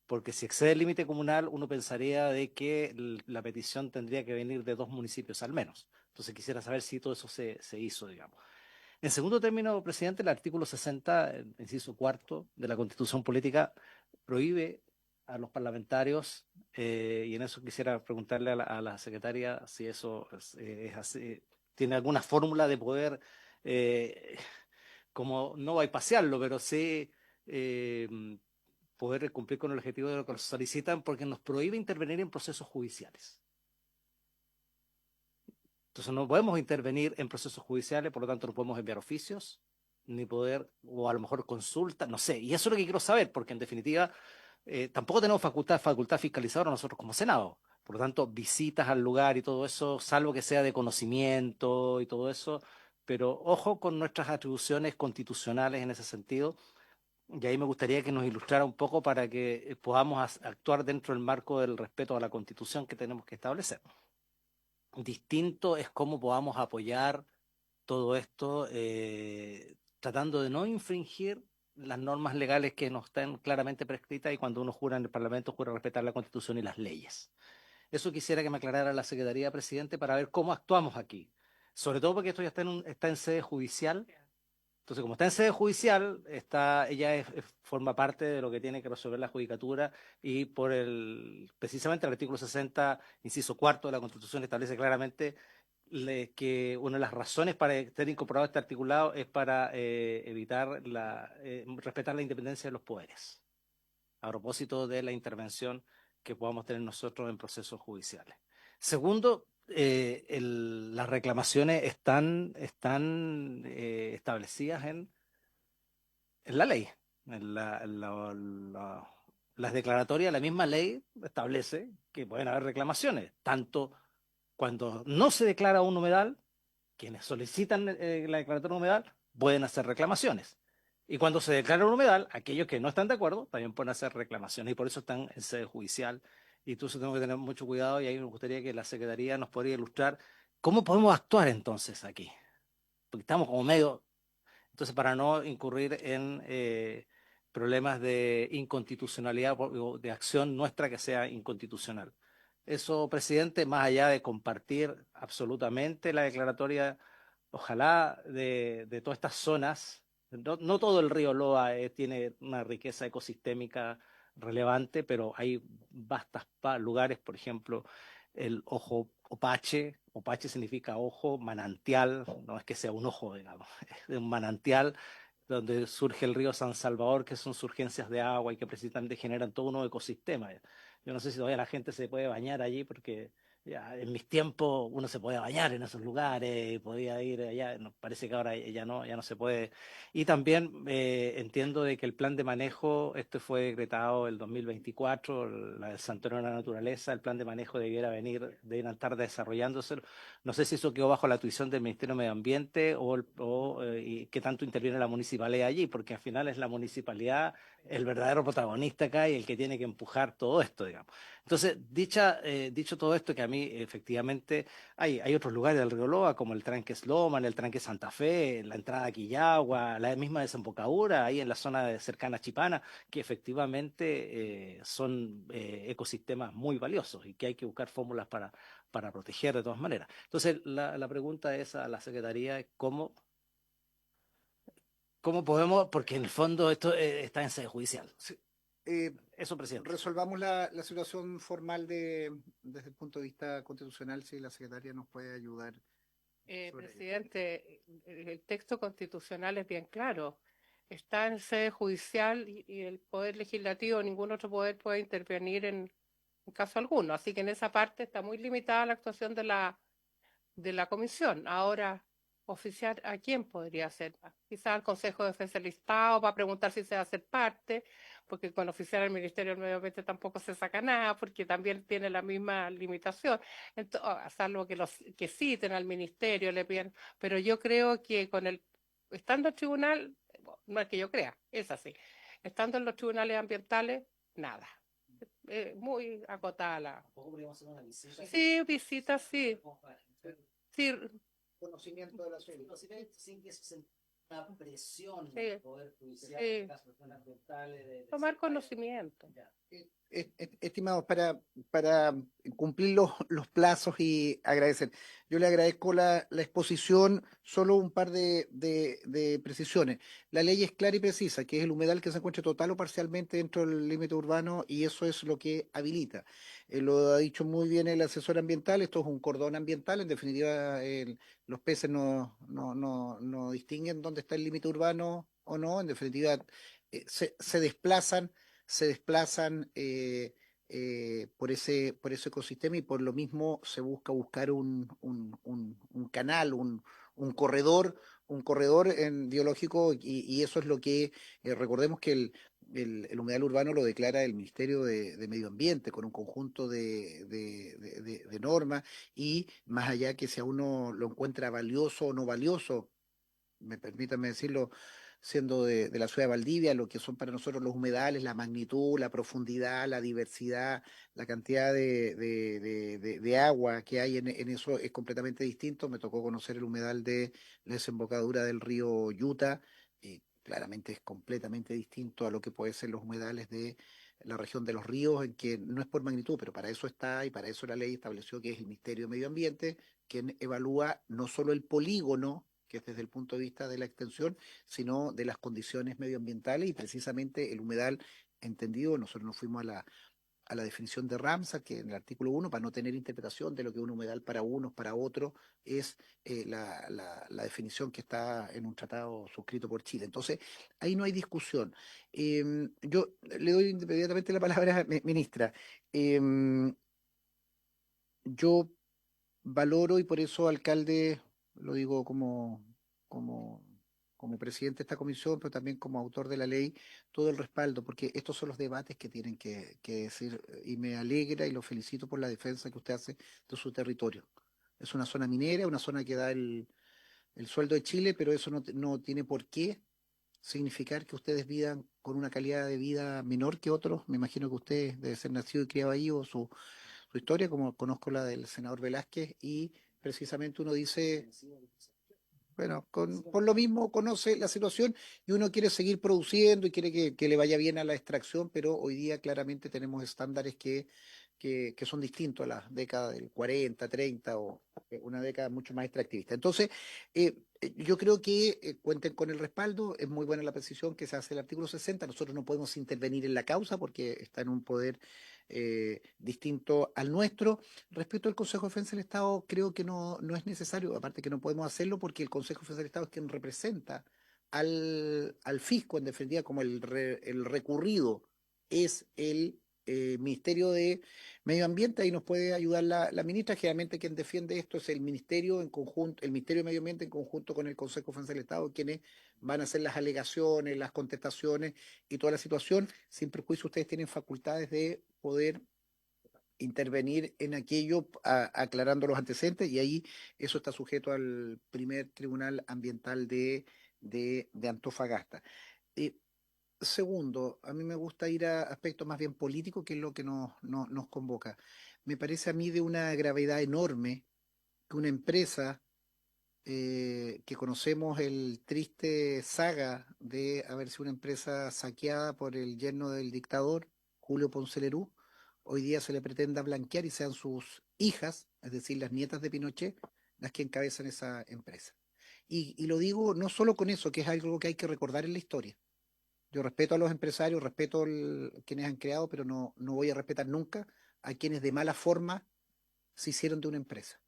Porque si excede el límite comunal, uno pensaría de que la petición tendría que venir de 2 municipios al menos. Entonces quisiera saber si todo eso se hizo, digamos. En segundo término, presidente, el artículo 60, el inciso cuarto de la Constitución Política, prohíbe a los parlamentarios, y en eso quisiera preguntarle a la secretaria si eso es así, tiene alguna fórmula de poder, como no bypasearlo, pero sí poder cumplir con el objetivo de lo que nos solicitan, porque nos prohíbe intervenir en procesos judiciales. Entonces no podemos intervenir en procesos judiciales, por lo tanto no podemos enviar oficios, ni poder, o a lo mejor consultas, no sé. Y eso es lo que quiero saber, porque en definitiva tampoco tenemos facultad fiscalizadora nosotros como Senado. Por lo tanto, visitas al lugar y todo eso, salvo que sea de conocimiento y todo eso, pero ojo con nuestras atribuciones constitucionales en ese sentido. Y ahí me gustaría que nos ilustrara un poco para que podamos actuar dentro del marco del respeto a la Constitución que tenemos que establecer. Distinto es cómo podamos apoyar todo esto tratando de no infringir las normas legales que nos están claramente prescritas, y cuando uno jura en el Parlamento, jura respetar la Constitución y las leyes. Eso quisiera que me aclarara la Secretaría, presidente, para ver cómo actuamos aquí. Sobre todo porque esto ya está en sede judicial. Entonces, como está en sede judicial, ella forma parte de lo que tiene que resolver la judicatura, y precisamente el artículo 60, inciso cuarto de la Constitución, establece claramente que una de las razones para ser incorporado este articulado es para evitar respetar la independencia de los poderes, a propósito de la intervención que podamos tener nosotros en procesos judiciales. Segundo, las reclamaciones están establecidas en la ley. Las declaratorias, la misma ley establece que pueden haber reclamaciones, tanto cuando no se declara un humedal, quienes solicitan la declaratoria de humedal pueden hacer reclamaciones. Y cuando se declara un humedal, aquellos que no están de acuerdo también pueden hacer reclamaciones, y por eso están en sede judicial. Y entonces tenemos que tener mucho cuidado, y ahí me gustaría que la Secretaría nos podría ilustrar cómo podemos actuar entonces aquí. Porque estamos como medio... Entonces, para no incurrir en problemas de inconstitucionalidad o de acción nuestra que sea inconstitucional. Eso, presidente, más allá de compartir absolutamente la declaratoria, ojalá de todas estas zonas, no todo el río Loa tiene una riqueza ecosistémica relevante, pero hay vastos lugares, por ejemplo, el Ojo Opache. Opache significa ojo, manantial, no es que sea un ojo, digamos, es un manantial donde surge el río San Salvador, que son surgencias de agua y que precisamente generan todo un nuevo ecosistema. Yo no sé si todavía la gente se puede bañar allí, porque ya en mis tiempos uno se podía bañar en esos lugares, podía ir allá, parece que ahora ya no se puede. Y también entiendo de que el plan de manejo, esto fue decretado el 2024, el Santuario de la Naturaleza, el plan de manejo debieran estar desarrollándose. No sé si eso quedó bajo la tuición del Ministerio de Medio Ambiente y qué tanto interviene la municipalidad allí, porque al final es la municipalidad el verdadero protagonista acá y el que tiene que empujar todo esto, digamos. Entonces, dicho todo esto, que a mí efectivamente hay otros lugares del río Loa, como el tranque Sloman, el tranque Santa Fe, la entrada a Quillagua, la misma desembocadura, ahí en la zona cercana a Chipana, que efectivamente son ecosistemas muy valiosos y que hay que buscar fórmulas para proteger de todas maneras. Entonces, la pregunta es a la Secretaría, ¿cómo podemos? Porque en el fondo esto está en sede judicial.
Sí.
Eso, presidente.
Resolvamos la situación formal desde el punto de vista constitucional, si la secretaria nos puede ayudar.
Presidente, el texto constitucional es bien claro. Está en sede judicial y el Poder Legislativo, ningún otro poder puede intervenir en caso alguno. Así que en esa parte está muy limitada la actuación de la comisión. Ahora, oficiar a quién podría ser. Quizás al Consejo de Defensa del Estado para preguntar si se va a hacer parte, porque con oficiar al Ministerio del Medio Ambiente tampoco se saca nada, porque también tiene la misma limitación. Entonces, salvo que citen al ministerio, le piden, pero yo creo que estando el tribunal, no es que yo crea, es así, estando en los tribunales ambientales, nada. muy acotada la.
Tampoco podríamos hacer una visita.
Sí, visita, sí. Sí,
Conocimiento de la zona.
Sin que se sienta una presión
Sí,
del Poder Judicial,
sí.
en caso de cuestiones ambientales,
tomar conocimiento.
Ya.
Estimados, para cumplir los plazos y agradecer. Yo le agradezco la exposición, solo un par de precisiones. La ley es clara y precisa, que es el humedal que se encuentre total o parcialmente dentro del límite urbano y eso es lo que habilita. Lo ha dicho muy bien el asesor ambiental, esto es un cordón ambiental, en definitiva los peces no distinguen dónde está el límite urbano o no, en definitiva se desplazan por ese ecosistema y por lo mismo se buscar un canal, un corredor biológico y eso es lo que, recordemos que el humedal urbano lo declara el Ministerio de Medio Ambiente con un conjunto de normas y más allá que si a uno lo encuentra valioso o no valioso, permítanme decirlo, siendo de la ciudad de Valdivia, lo que son para nosotros los humedales, la magnitud, la profundidad, la diversidad, la cantidad de agua que hay en eso es completamente distinto. Me tocó conocer el humedal de la desembocadura del río Yuta, y claramente es completamente distinto a lo que pueden ser los humedales de la región de los ríos, en que no es por magnitud, pero para eso está y para eso la ley estableció que es el Ministerio de Medio Ambiente quien evalúa no solo el polígono, que es desde el punto de vista de la extensión, sino de las condiciones medioambientales y precisamente el humedal entendido. Nosotros nos fuimos a la definición de Ramsar, que en el artículo 1, para no tener interpretación de lo que es un humedal para unos, para otros, es la definición que está en un tratado suscrito por Chile. Entonces, ahí no hay discusión. Yo le doy inmediatamente la palabra, ministra. Yo valoro y por eso, alcalde, lo digo como, como presidente de esta comisión, pero también como autor de la ley, todo el respaldo, porque estos son los debates que tienen que decir, y me alegra y lo felicito por la defensa que usted hace de su territorio. Es una zona minera, una zona que da el sueldo de Chile, pero eso no tiene por qué significar que ustedes vivan con una calidad de vida menor que otros. Me imagino que usted debe ser nacido y criado ahí o su historia, como conozco la del senador Velázquez, y precisamente uno dice, bueno, por lo mismo conoce la situación y uno quiere seguir produciendo y quiere que le vaya bien a la extracción, pero hoy día claramente tenemos estándares que son distintos a las décadas del 40, 30 o una década mucho más extractivista. Entonces, yo creo que cuenten con el respaldo, es muy buena la precisión que se hace el artículo 60, nosotros no podemos intervenir en la causa porque está en un poder distinto al nuestro. Respecto al Consejo de Defensa del Estado, creo que no es necesario, aparte que no podemos hacerlo porque el Consejo de Defensa del Estado es quien representa al fisco, en definitiva, como el recurrido es el Ministerio de Medio Ambiente. Ahí nos puede ayudar la ministra. Generalmente quien defiende esto es el Ministerio en conjunto, el Ministerio de Medio Ambiente en conjunto con el Consejo de Defensa del Estado, quienes van a hacer las alegaciones, las contestaciones y toda la situación. Sin perjuicio, ustedes tienen facultades de poder intervenir en aquello aclarando los antecedentes y ahí eso está sujeto al primer tribunal ambiental de Antofagasta. Segundo, a mí me gusta ir a aspectos más bien políticos, que es lo que nos convoca. Me parece a mí de una gravedad enorme que una empresa que conocemos el triste saga de haber sido una empresa saqueada por el yerno del dictador, Julio Ponce Lerú, hoy día se le pretenda blanquear y sean sus hijas, es decir, las nietas de Pinochet, las que encabezan esa empresa. Y lo digo no solo con eso, que es algo que hay que recordar en la historia. Yo respeto a los empresarios, respeto a quienes han creado, pero no voy a respetar nunca a quienes de mala forma se hicieron de una empresa.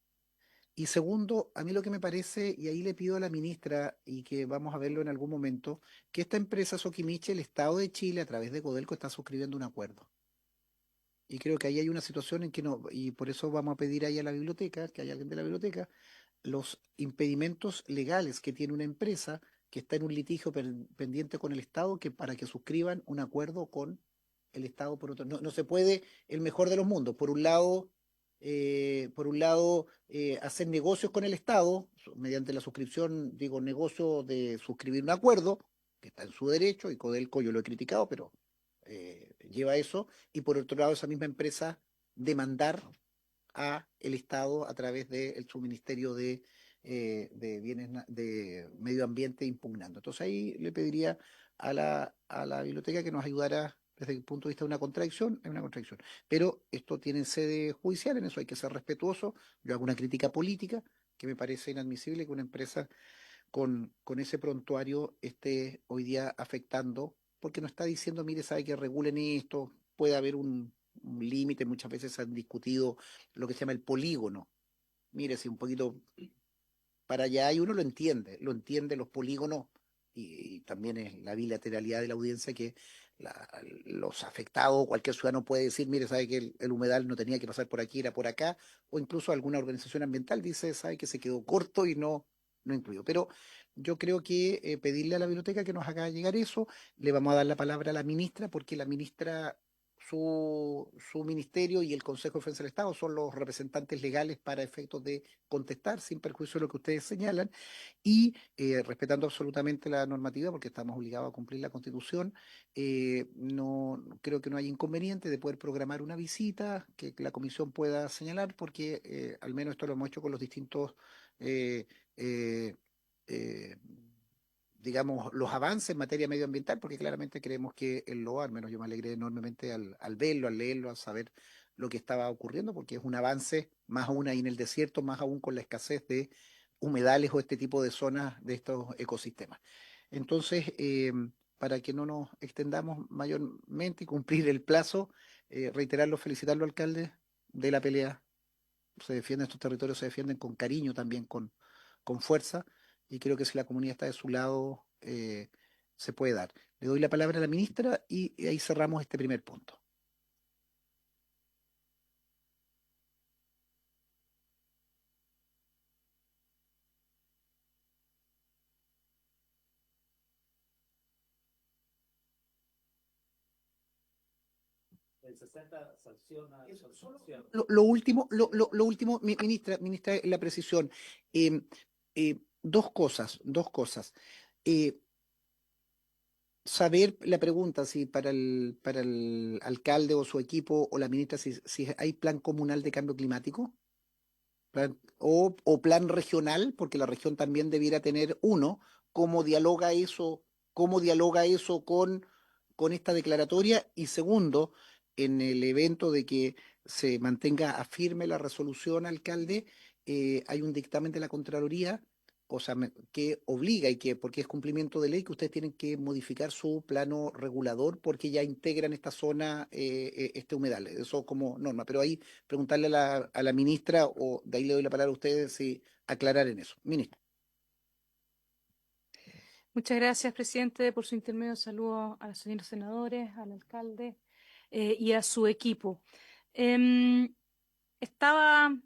Y segundo, a mí lo que me parece, y ahí le pido a la ministra, y que vamos a verlo en algún momento, que esta empresa Sokimich, el Estado de Chile, a través de Codelco, está suscribiendo un acuerdo. Y creo que ahí hay una situación en que no, y por eso vamos a pedir ahí a la biblioteca, que haya alguien de la biblioteca, los impedimentos legales que tiene una empresa que está en un litigio pendiente con el Estado, que para que suscriban un acuerdo con el Estado por otro. No se puede el mejor de los mundos. Por un lado hacer negocios con el Estado, mediante la suscripción, digo, negocio de suscribir un acuerdo, que está en su derecho, y Codelco yo lo he criticado, pero lleva eso, y por otro lado esa misma empresa demandar a el Estado a través del subministerio de bienes de medio ambiente impugnando. Entonces ahí le pediría a la biblioteca que nos ayudara desde el punto de vista de una contradicción, es una contradicción. Pero esto tiene sede judicial, en eso hay que ser respetuoso. Yo hago una crítica política que me parece inadmisible que una empresa con ese prontuario esté hoy día afectando, porque no está diciendo, mire, sabe que regulen esto, puede haber un límite, muchas veces se han discutido lo que se llama el polígono. Mire, si un poquito para allá y uno lo entiende los polígonos y también es la bilateralidad de la audiencia que los afectados, cualquier ciudadano puede decir, mire, sabe que el humedal no tenía que pasar por aquí, era por acá, o incluso alguna organización ambiental dice, sabe que se quedó corto y no incluyó. Pero yo creo que pedirle a la biblioteca que nos haga llegar eso, le vamos a dar la palabra a la ministra, porque la ministra su ministerio y el Consejo de Defensa del Estado son los representantes legales para efectos de contestar sin perjuicio de lo que ustedes señalan y respetando absolutamente la normativa porque estamos obligados a cumplir la Constitución. No creo que no hay inconveniente de poder programar una visita que la comisión pueda señalar porque al menos esto lo hemos hecho con los distintos eh, eh, eh, digamos, los avances en materia medioambiental, porque claramente creemos que el LOA, al menos yo me alegré enormemente al verlo, al leerlo, al saber lo que estaba ocurriendo, porque es un avance más aún ahí en el desierto, más aún con la escasez de humedales o este tipo de zonas de estos ecosistemas. Entonces, para que no nos extendamos mayormente y cumplir el plazo, reiterarlo, felicitarlo, alcalde, de la pelea. Se defienden estos territorios, se defienden con cariño también, con fuerza y creo que si la comunidad está de su lado, se puede dar. Le doy la palabra a la ministra y ahí cerramos este primer punto.
El 60 sanciona,
Lo último, ministra, la precisión. Eh, dos cosas. Eh, saber la pregunta si para el alcalde o su equipo o la ministra, si hay plan comunal de cambio climático. O plan regional, porque la región también debiera tener uno, cómo dialoga eso con esta declaratoria, y segundo, en el evento de que se mantenga a firme la resolución, alcalde, hay un dictamen de la Contraloría, o sea, que obliga y que, porque es cumplimiento de ley, que ustedes tienen que modificar su plano regulador porque ya integran esta zona, este humedal, eso como norma, pero ahí preguntarle a la ministra, o de ahí le doy la palabra a ustedes, si aclarar en eso. Ministra.
Muchas gracias, presidente, por su intermedio. Saludo a los señores senadores, al alcalde y a su equipo. Estaba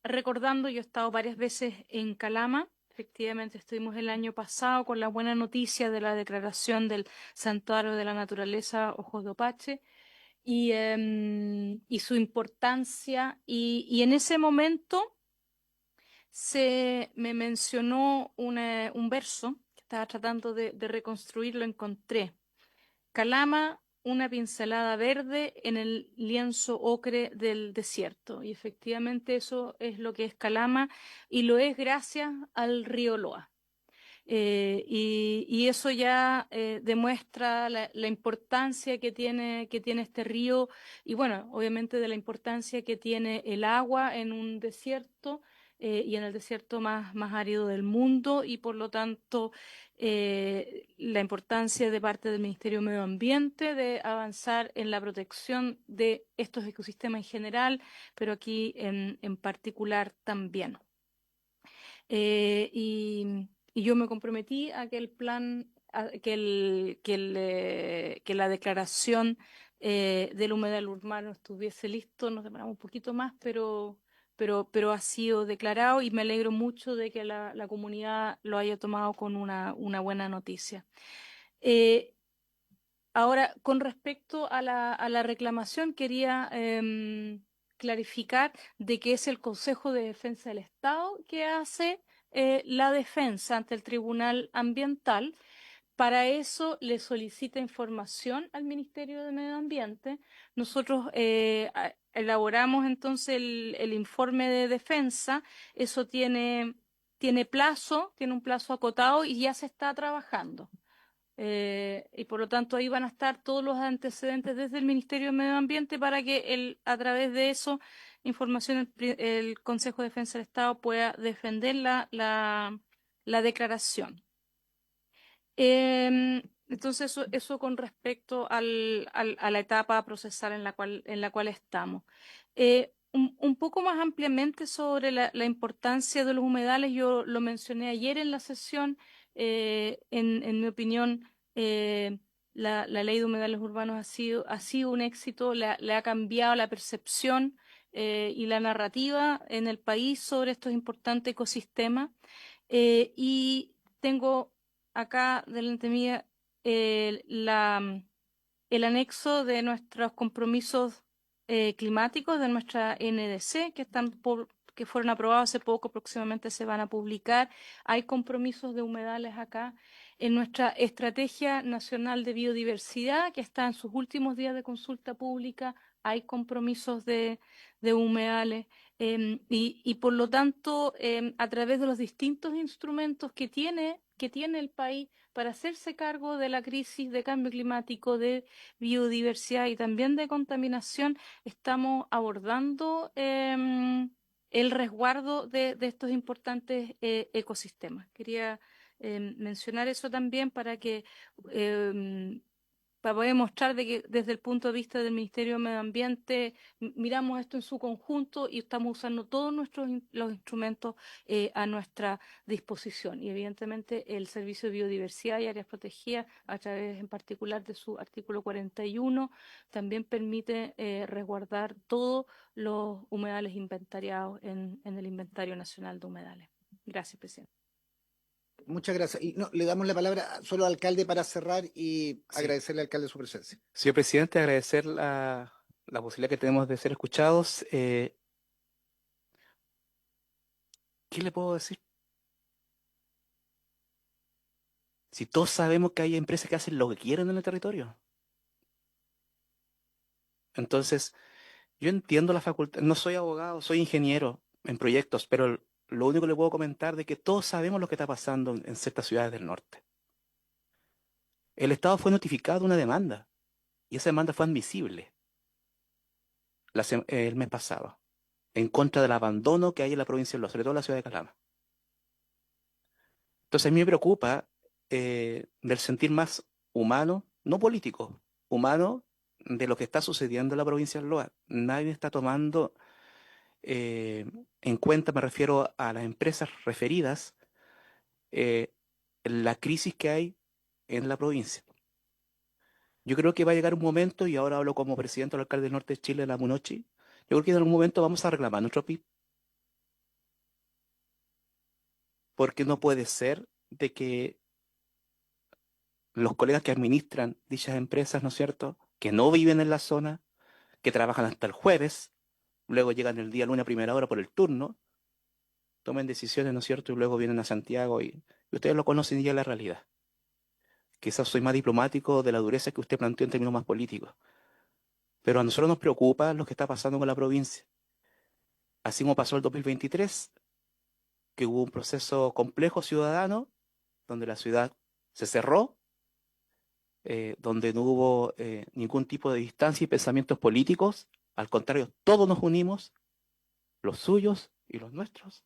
recordando, yo he estado varias veces en Calama. Efectivamente, estuvimos el año pasado con la buena noticia de la declaración del Santuario de la Naturaleza Ojos de Opache y su importancia. Y en ese momento se me mencionó un verso que estaba tratando de reconstruir, lo encontré. Calama, una pincelada verde en el lienzo ocre del desierto. Y efectivamente eso es lo que es Calama y lo es gracias al río Loa. Y eso ya demuestra la importancia que tiene este río y bueno, obviamente de la importancia que tiene el agua en un desierto y en el desierto más árido del mundo y por lo tanto la importancia de parte del Ministerio de Medio Ambiente de avanzar en la protección de estos ecosistemas en general, pero aquí en particular también. Y yo me comprometí a que el plan, que la declaración del humedal urbano estuviese listo. Nos demoramos un poquito más, pero ha sido declarado y me alegro mucho de que la comunidad lo haya tomado con una buena noticia. Ahora, con respecto a la reclamación, quería clarificar de que es el Consejo de Defensa del Estado que hace la defensa ante el Tribunal Ambiental, Para eso le solicita información al Ministerio de Medio Ambiente. Nosotros elaboramos entonces el informe de defensa. Eso tiene un plazo acotado y ya se está trabajando. Y por lo tanto ahí van a estar todos los antecedentes desde el Ministerio de Medio Ambiente para que a través de eso información el Consejo de Defensa del Estado pueda defender la declaración. Entonces eso con respecto a la etapa procesal en la cual estamos. Un poco más ampliamente sobre la importancia de los humedales, yo lo mencioné ayer en la sesión. En mi opinión, la ley de humedales urbanos ha sido un éxito, le ha cambiado la percepción y la narrativa en el país sobre estos importantes ecosistemas. Y tengo acá delante mía el anexo de nuestros compromisos climáticos de nuestra NDC que fueron aprobados hace poco, próximamente se van a publicar. Hay compromisos de humedales acá. En nuestra Estrategia Nacional de Biodiversidad, que está en sus últimos días de consulta pública, hay compromisos de humedales. Y por lo tanto, a través de los distintos instrumentos que tiene el país para hacerse cargo de la crisis de cambio climático, de biodiversidad y también de contaminación, estamos abordando el resguardo de estos importantes ecosistemas. Quería mencionar eso también para poder mostrar de que desde el punto de vista del Ministerio de Medio Ambiente miramos esto en su conjunto y estamos usando todos los instrumentos a nuestra disposición. Y evidentemente el Servicio de Biodiversidad y Áreas Protegidas, a través en particular de su artículo 41, también permite resguardar todos los humedales inventariados en el Inventario Nacional de Humedales. Gracias, presidente.
Muchas gracias. Y no, le damos la palabra solo al alcalde para cerrar y agradecerle al alcalde su presencia.
Señor presidente, agradecer la posibilidad que tenemos de ser escuchados. ¿Qué le puedo decir? Si todos sabemos que hay empresas que hacen lo que quieren en el territorio. Entonces, yo entiendo la facultad, no soy abogado, soy ingeniero en proyectos, pero lo único que le puedo comentar es que todos sabemos lo que está pasando en ciertas ciudades del norte. El Estado fue notificado de una demanda y esa demanda fue admisible el mes pasado en contra del abandono que hay en la provincia de Loja, sobre todo en la ciudad de Calama. Entonces a mí me preocupa del sentir más humano, no político, humano de lo que está sucediendo en la provincia de Loja. Nadie está tomando en cuenta, me refiero a las empresas referidas, la crisis que hay en la provincia. Yo creo que va a llegar un momento, y ahora hablo como presidente del alcalde del norte de Chile, la Munochi, yo creo que en algún momento vamos a reclamar nuestro PIB. Porque no puede ser de que los colegas que administran dichas empresas, ¿no es cierto?, que no viven en la zona, que trabajan hasta el jueves, luego llegan el día lunes a primera hora por el turno, tomen decisiones, ¿no es cierto?, y luego vienen a Santiago y ustedes lo conocen ya la realidad. Quizás soy más diplomático de la dureza que usted planteó en términos más políticos. Pero a nosotros nos preocupa lo que está pasando con la provincia. Así como pasó el 2023, que hubo un proceso complejo ciudadano, donde la ciudad se cerró, donde no hubo ningún tipo de distancia y pensamientos políticos. Al contrario, todos nos unimos, los suyos y los nuestros.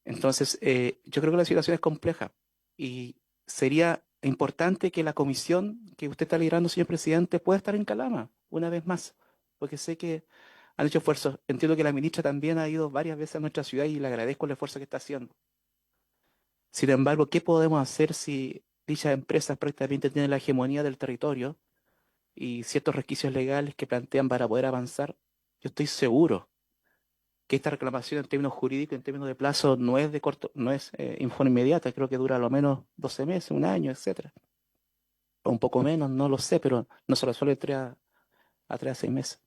Entonces, yo creo que la situación es compleja y sería importante que la comisión que usted está liderando, señor presidente, pueda estar en Calama una vez más, porque sé que han hecho esfuerzos. Entiendo que la ministra también ha ido varias veces a nuestra ciudad y le agradezco el esfuerzo que está haciendo. Sin embargo, ¿qué podemos hacer si dichas empresas prácticamente tienen la hegemonía del territorio y ciertos requisitos legales que plantean para poder avanzar? Yo estoy seguro que esta reclamación en términos jurídicos, en términos de plazo, no es de corto, no es informe inmediata, creo que dura a lo menos 12 meses, un año, etcétera. O un poco menos, no lo sé, pero no se resuelve a 3 a 6 meses.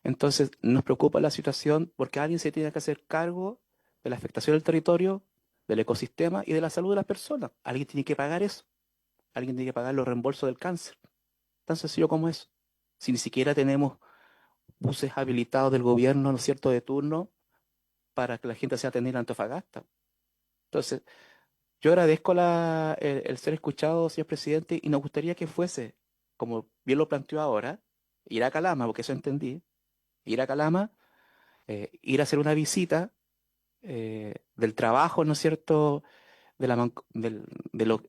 Entonces, nos preocupa la situación porque alguien se tiene que hacer cargo de la afectación del territorio del ecosistema y de la salud de las personas. Alguien tiene que pagar eso. Alguien tiene que pagar los reembolsos del cáncer. Tan sencillo como eso. Si ni siquiera tenemos buses habilitados del gobierno, ¿no es cierto?, de turno para que la gente sea atendida en Antofagasta. Entonces, yo agradezco el ser escuchado, señor presidente, y nos gustaría que fuese, como bien lo planteó ahora, ir a Calama, porque eso entendí, ir a Calama, ir a hacer una visita del trabajo, ¿no es cierto?, del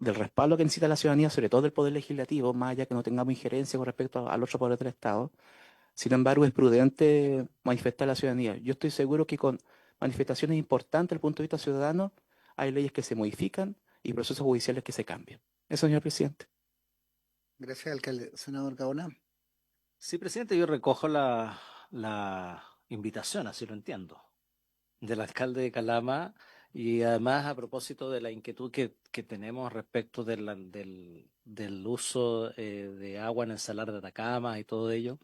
respaldo que necesita la ciudadanía, sobre todo del Poder Legislativo, más allá que no tengamos injerencia con respecto al otro poder del Estado. Sin embargo, es prudente manifestar a la ciudadanía. Yo estoy seguro que con manifestaciones importantes desde el punto de vista ciudadano, hay leyes que se modifican y procesos judiciales que se cambian. Eso, señor presidente.
Gracias, alcalde. Senador Gaona.
Sí, presidente, yo recojo la invitación, así lo entiendo, del alcalde de Calama y además a propósito de la inquietud que tenemos respecto del uso de agua en el salar de Atacama y todo ello,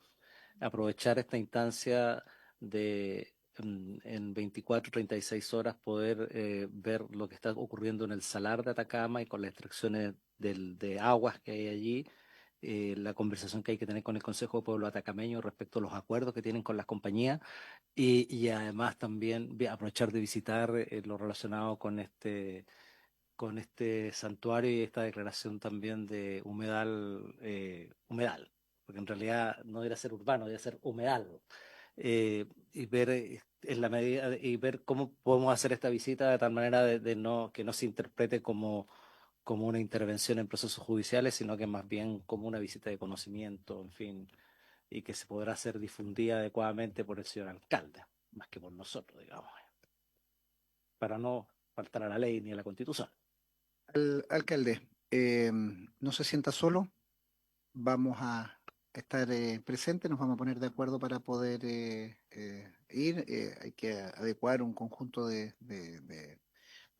aprovechar esta instancia de en 24, 36 horas poder ver lo que está ocurriendo en el salar de Atacama y con las extracciones de aguas que hay allí, la conversación que hay que tener con el Consejo de Pueblo Atacameño respecto a los acuerdos que tienen con las compañías y además también aprovechar de visitar lo relacionado con este santuario y esta declaración también de humedal, porque en realidad no debería ser urbano, debería ser humedal. Y ver en la medida y ver cómo podemos hacer esta visita de tal manera de no que no se interprete como una intervención en procesos judiciales, sino que más bien como una visita de conocimiento, en fin, y que se podrá ser difundida adecuadamente por el señor alcalde, más que por nosotros, digamos, para no faltar a la ley ni a la Constitución.
Alcalde, no se sienta solo. Vamos a estar presentes, nos vamos a poner de acuerdo para poder ir. Hay que adecuar un conjunto de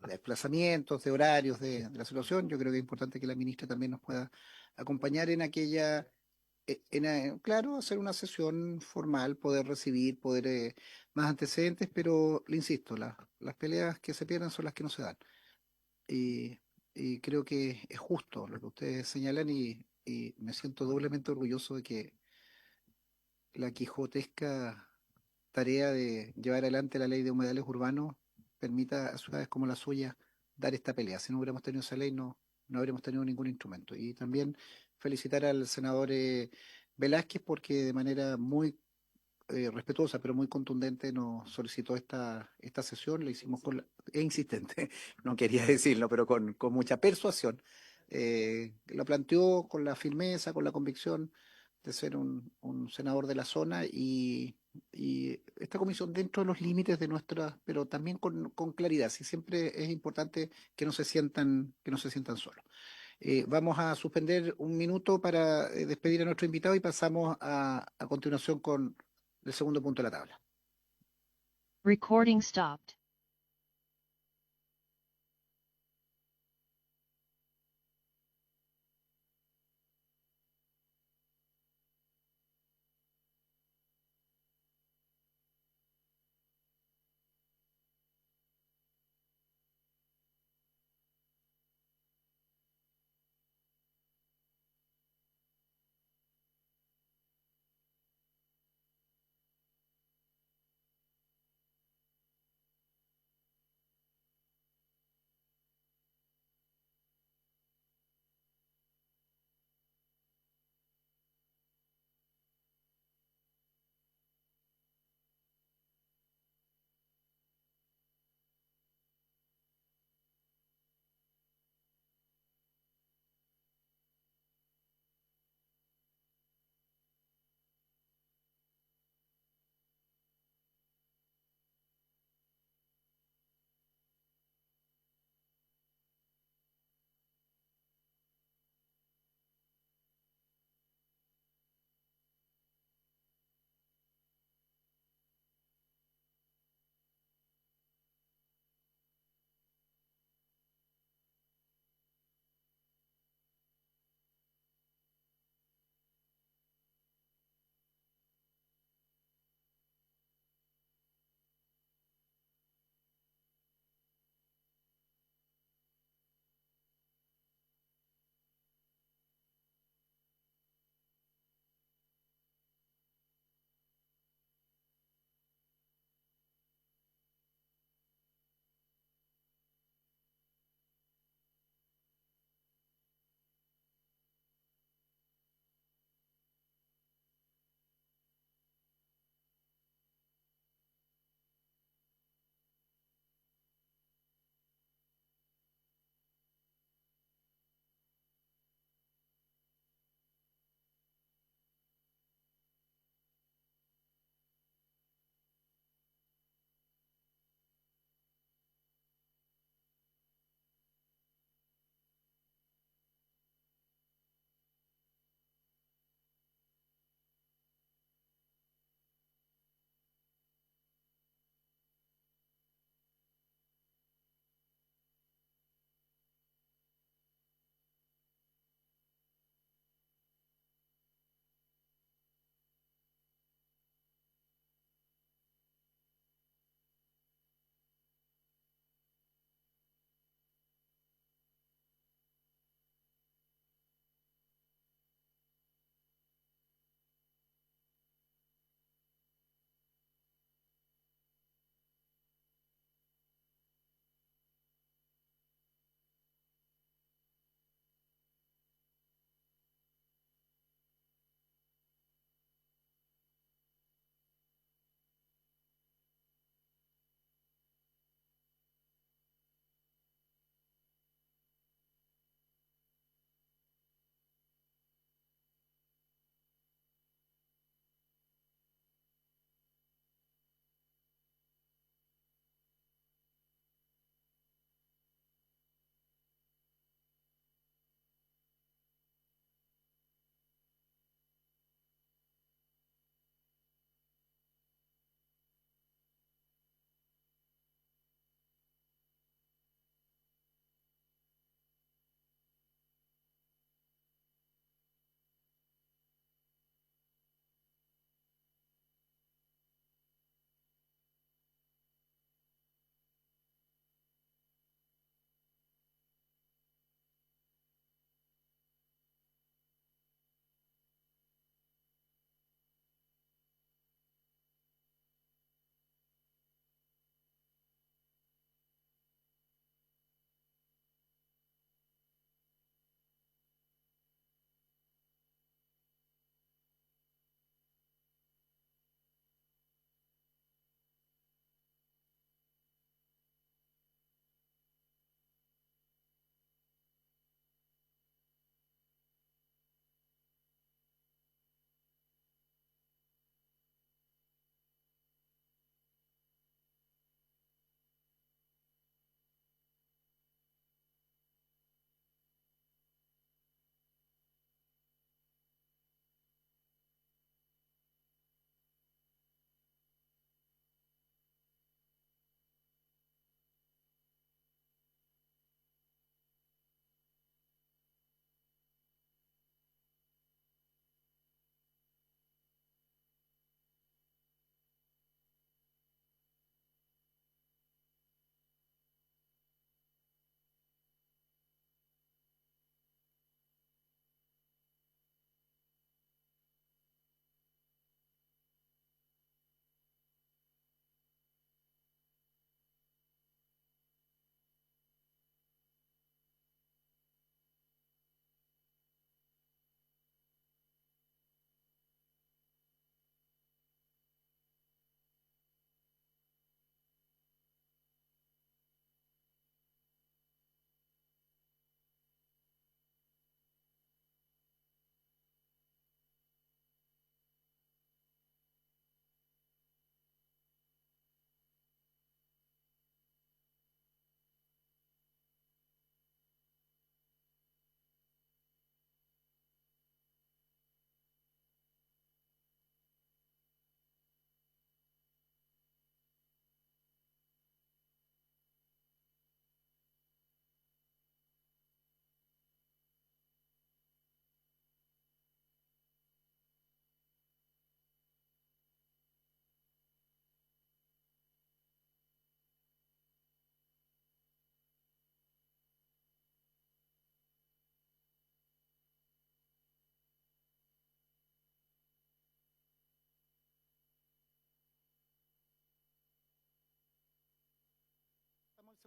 desplazamientos, de horarios de la situación. Yo creo que es importante que la ministra también nos pueda acompañar en aquella, claro, hacer una sesión formal, poder recibir, poder más antecedentes, pero le insisto, las peleas que se pierden son las que no se dan. Y, y creo que es justo lo que ustedes señalan y me siento doblemente orgulloso de que la quijotesca tarea de llevar adelante la ley de humedales urbanos permita a ciudades como la suya dar esta pelea. Si no hubiéramos tenido esa ley, no habríamos tenido ningún instrumento. Y también felicitar al senador Velázquez porque de manera muy respetuosa, pero muy contundente nos solicitó esta sesión, la hicimos e insistente, no quería decirlo, pero con mucha persuasión. Lo planteó con la firmeza, con la convicción de ser un senador de la zona y esta comisión dentro de los límites de nuestra, pero también con claridad, si siempre es importante que no se sientan solos. Vamos a suspender un minuto para despedir a nuestro invitado y pasamos a continuación con el segundo punto de la tabla.
Recording stopped.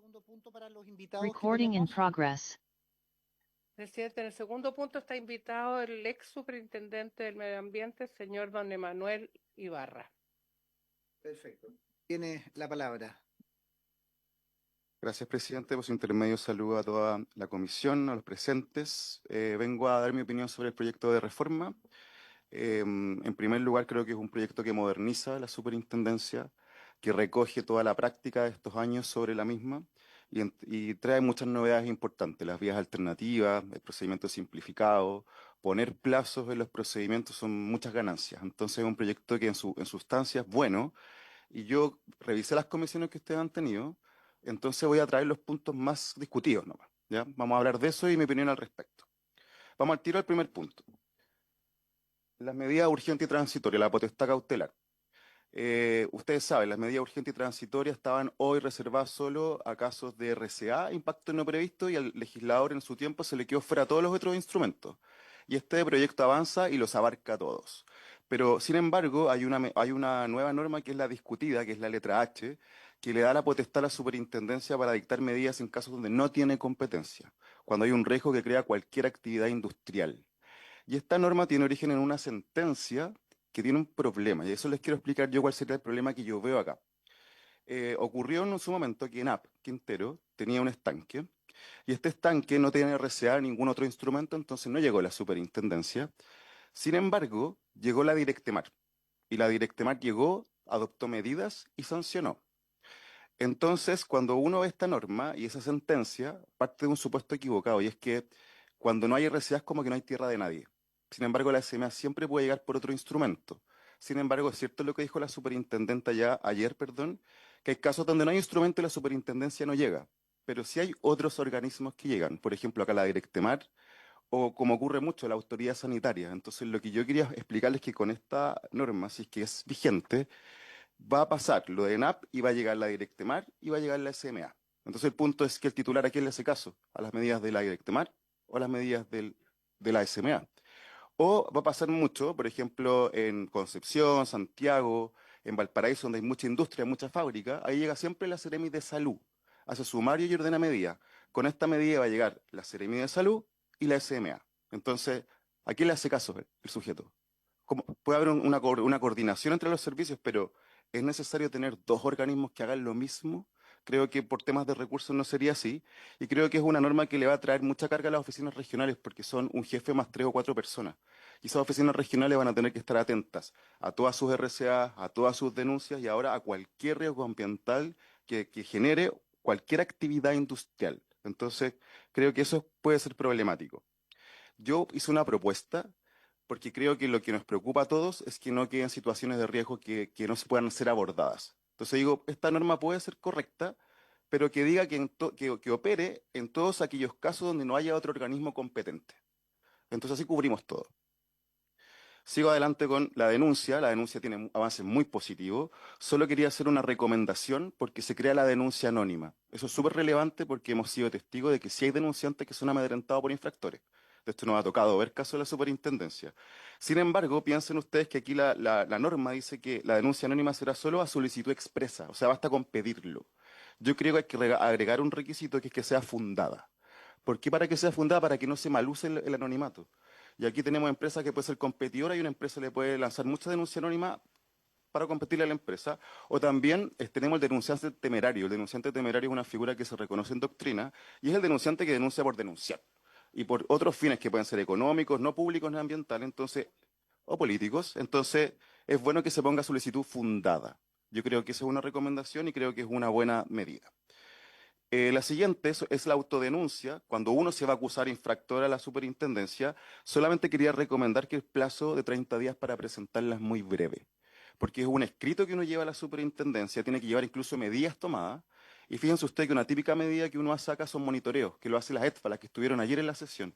segundo punto para los invitados que
Recording in
tenemos.
progress.
Presidente, en el segundo punto está invitado el ex superintendente del medio ambiente, señor don Emanuel Ibarra.
Perfecto. Tiene la palabra.
Gracias, presidente. Por su intermedio, saludo a toda la comisión, a los presentes. Vengo a dar mi opinión sobre el proyecto de reforma. En primer lugar, creo que es un proyecto que moderniza la superintendencia, que recoge toda la práctica de estos años sobre la misma y trae muchas novedades importantes, las vías alternativas, el procedimiento simplificado, poner plazos en los procedimientos son muchas ganancias. Entonces es un proyecto que en sustancia es bueno y yo revisé las comisiones que ustedes han tenido, entonces voy a traer los puntos más discutidos nomás, ¿ya? Vamos a hablar de eso y mi opinión al respecto. Vamos al tiro al primer punto. Las medidas urgentes y transitorias, la potestad cautelar. Ustedes saben, las medidas urgentes y transitorias estaban hoy reservadas solo a casos de RCA, impacto no previsto, y al legislador en su tiempo se le quedó fuera todos los otros instrumentos. Y este proyecto avanza y los abarca a todos. Pero, sin embargo, hay una nueva norma que es la discutida, que es la letra H, que le da la potestad a la superintendencia para dictar medidas en casos donde no tiene competencia, cuando hay un riesgo que crea cualquier actividad industrial. Y esta norma tiene origen en una sentencia que tiene un problema, y eso les quiero explicar yo cuál sería el problema que yo veo acá. Ocurrió en su momento que ENAP, Quintero, tenía un estanque, y este estanque no tiene RCA ni ningún otro instrumento, entonces no llegó la superintendencia. Sin embargo, llegó la Directemar, y la Directemar llegó, adoptó medidas y sancionó. Entonces, cuando uno ve esta norma y esa sentencia, parte de un supuesto equivocado, y es que cuando no hay RCA es como que no hay tierra de nadie. Sin embargo, la SMA siempre puede llegar por otro instrumento. Sin embargo, es cierto lo que dijo la superintendenta ya ayer, perdón, que hay casos donde no hay instrumento y la superintendencia no llega. Pero sí hay otros organismos que llegan. Por ejemplo, acá la Directemar, o como ocurre mucho, la autoridad sanitaria. Entonces, lo que yo quería explicarles es que con esta norma, si es que es vigente, va a pasar lo de ENAP y va a llegar la Directemar y va a llegar la SMA. Entonces el punto es que el titular, ¿a quién le hace caso? ¿A las medidas de la Directemar o a las medidas de la SMA? O va a pasar mucho, por ejemplo, en Concepción, Santiago, en Valparaíso, donde hay mucha industria, mucha fábrica, ahí llega siempre la Seremi de Salud, hace sumario y ordena medida. Con esta medida va a llegar la Seremi de Salud y la SMA. Entonces, ¿a quién le hace caso el sujeto? Puede haber una coordinación entre los servicios, pero es necesario tener dos organismos que hagan lo mismo. Creo que por temas de recursos no sería así. Y creo que es una norma que le va a traer mucha carga a las oficinas regionales, porque son un jefe más 3 o 4 personas. Y esas oficinas regionales van a tener que estar atentas a todas sus RCA, a todas sus denuncias y ahora a cualquier riesgo ambiental que genere cualquier actividad industrial. Entonces, creo que eso puede ser problemático. Yo hice una propuesta porque creo que lo que nos preocupa a todos es que no queden situaciones de riesgo que no se puedan ser abordadas. Entonces digo, esta norma puede ser correcta, pero que diga que opere en todos aquellos casos donde no haya otro organismo competente. Entonces así cubrimos todo. Sigo adelante con la denuncia. La denuncia tiene avances muy positivos. Solo quería hacer una recomendación porque se crea la denuncia anónima. Eso es súper relevante porque hemos sido testigos de que sí hay denunciantes que son amedrentados por infractores. De esto nos ha tocado ver casos de la superintendencia. Sin embargo, piensen ustedes que aquí la norma dice que la denuncia anónima será solo a solicitud expresa, o sea, basta con pedirlo. Yo creo que hay que agregar un requisito que es que sea fundada. ¿Por qué para que sea fundada? Para que no se maluse el anonimato. Y aquí tenemos empresas que puede ser competidora y una empresa le puede lanzar mucha denuncia anónima para competirle a la empresa. O también tenemos el denunciante temerario. El denunciante temerario es una figura que se reconoce en doctrina y es el denunciante que denuncia por denunciar. Y por otros fines que pueden ser económicos, no públicos, no ambientales, entonces, o políticos. Entonces, es bueno que se ponga solicitud fundada. Yo creo que esa es una recomendación y creo que es una buena medida. La siguiente es la autodenuncia. Cuando uno se va a acusar infractor a la superintendencia, solamente quería recomendar que el plazo de 30 días para presentarla es muy breve, porque es un escrito que uno lleva a la superintendencia, tiene que llevar incluso medidas tomadas. Y fíjense usted que una típica medida que uno saca son monitoreos, que lo hace las ETFA, las que estuvieron ayer en la sesión.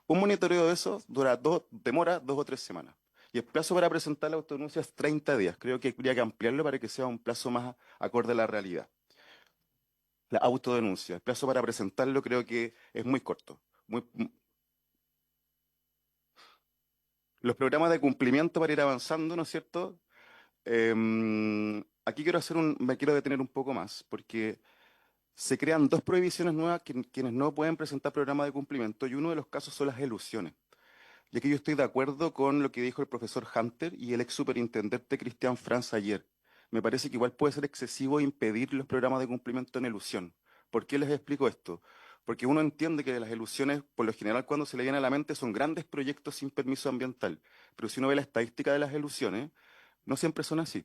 Un monitoreo de esos demora 2 o 3 semanas. Y el plazo para presentar la autodenuncia es 30 días. Creo que habría que ampliarlo para que sea un plazo más acorde a la realidad. La autodenuncia. El plazo para presentarlo creo que es muy corto. Los programas de cumplimiento para ir avanzando, ¿no es cierto? Aquí me quiero detener un poco más, porque se crean dos prohibiciones nuevas quienes no pueden presentar programa de cumplimiento y uno de los casos son las elusiones. Y aquí yo estoy de acuerdo con lo que dijo el profesor Hunter y el ex superintendente Cristian Franz ayer. Me parece que igual puede ser excesivo impedir los programas de cumplimiento en elusión. ¿Por qué les explico esto? Porque uno entiende que las elusiones, por lo general, cuando se le viene a la mente, son grandes proyectos sin permiso ambiental. Pero si uno ve la estadística de las elusiones, no siempre son así.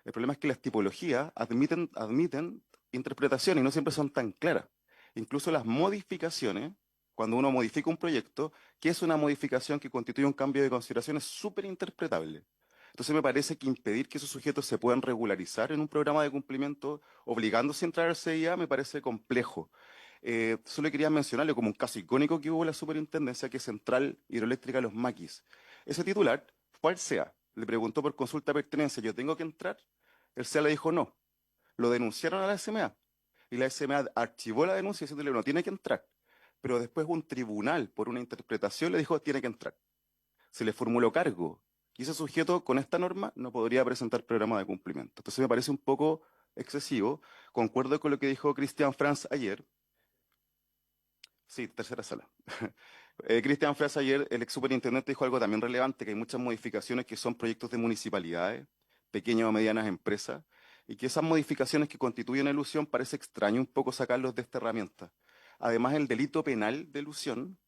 El problema es que las tipologías admiten interpretaciones y no siempre son tan claras. Incluso las modificaciones, cuando uno modifica un proyecto, que es una modificación que constituye un cambio de consideración, es súper interpretable. Entonces me parece que impedir que esos sujetos se puedan regularizar en un programa de cumplimiento, obligándose a entrar al CIA, me parece complejo. Solo quería mencionarle como un caso icónico que hubo en la superintendencia, que es Central Hidroeléctrica Los Maquis. Ese titular fue al CEA, le preguntó por consulta de pertenencia, ¿yo tengo que entrar? El CEA le dijo no. Lo denunciaron a la SMA y la SMA archivó la denuncia diciéndole no tiene que entrar. Pero después un tribunal, por una interpretación, le dijo tiene que entrar. Se le formuló cargo y ese sujeto con esta norma no podría presentar programa de cumplimiento. Entonces me parece un poco excesivo. Concuerdo con lo que dijo Cristian Franz ayer. Sí, tercera sala. Cristian Franz ayer, el ex superintendente, dijo algo también relevante, que hay muchas modificaciones que son proyectos de municipalidades, pequeñas o medianas empresas, y que esas modificaciones que constituyen elusión parece extraño un poco sacarlos de esta herramienta. Además, el delito penal de elusión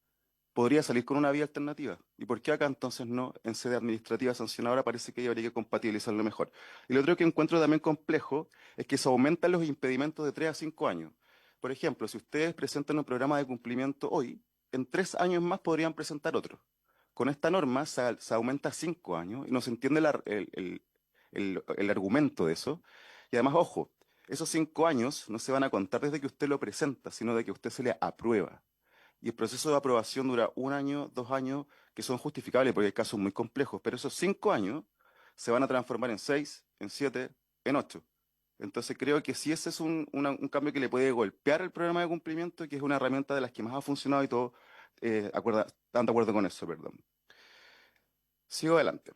podría salir con una vía alternativa. ¿Y por qué acá entonces no, en sede administrativa sancionadora, parece que habría que compatibilizarlo mejor? Y lo otro que encuentro también complejo es que se aumentan los impedimentos de 3 a 5 años. Por ejemplo, si ustedes presentan un programa de cumplimiento hoy, en 3 años más podrían presentar otro. Con esta norma se aumenta a 5 años y no se entiende el argumento de eso. Y además, ojo, esos 5 años no se van a contar desde que usted lo presenta, sino de que usted se le aprueba. Y el proceso de aprobación dura 1 año, 2 años, que son justificables porque hay casos muy complejos, pero esos 5 años se van a transformar en 6, en 7, en 8. Entonces creo que sí ese es un cambio que le puede golpear el programa de cumplimiento, que es una herramienta de las que más ha funcionado y todos están de acuerdo con eso, perdón. Sigo adelante.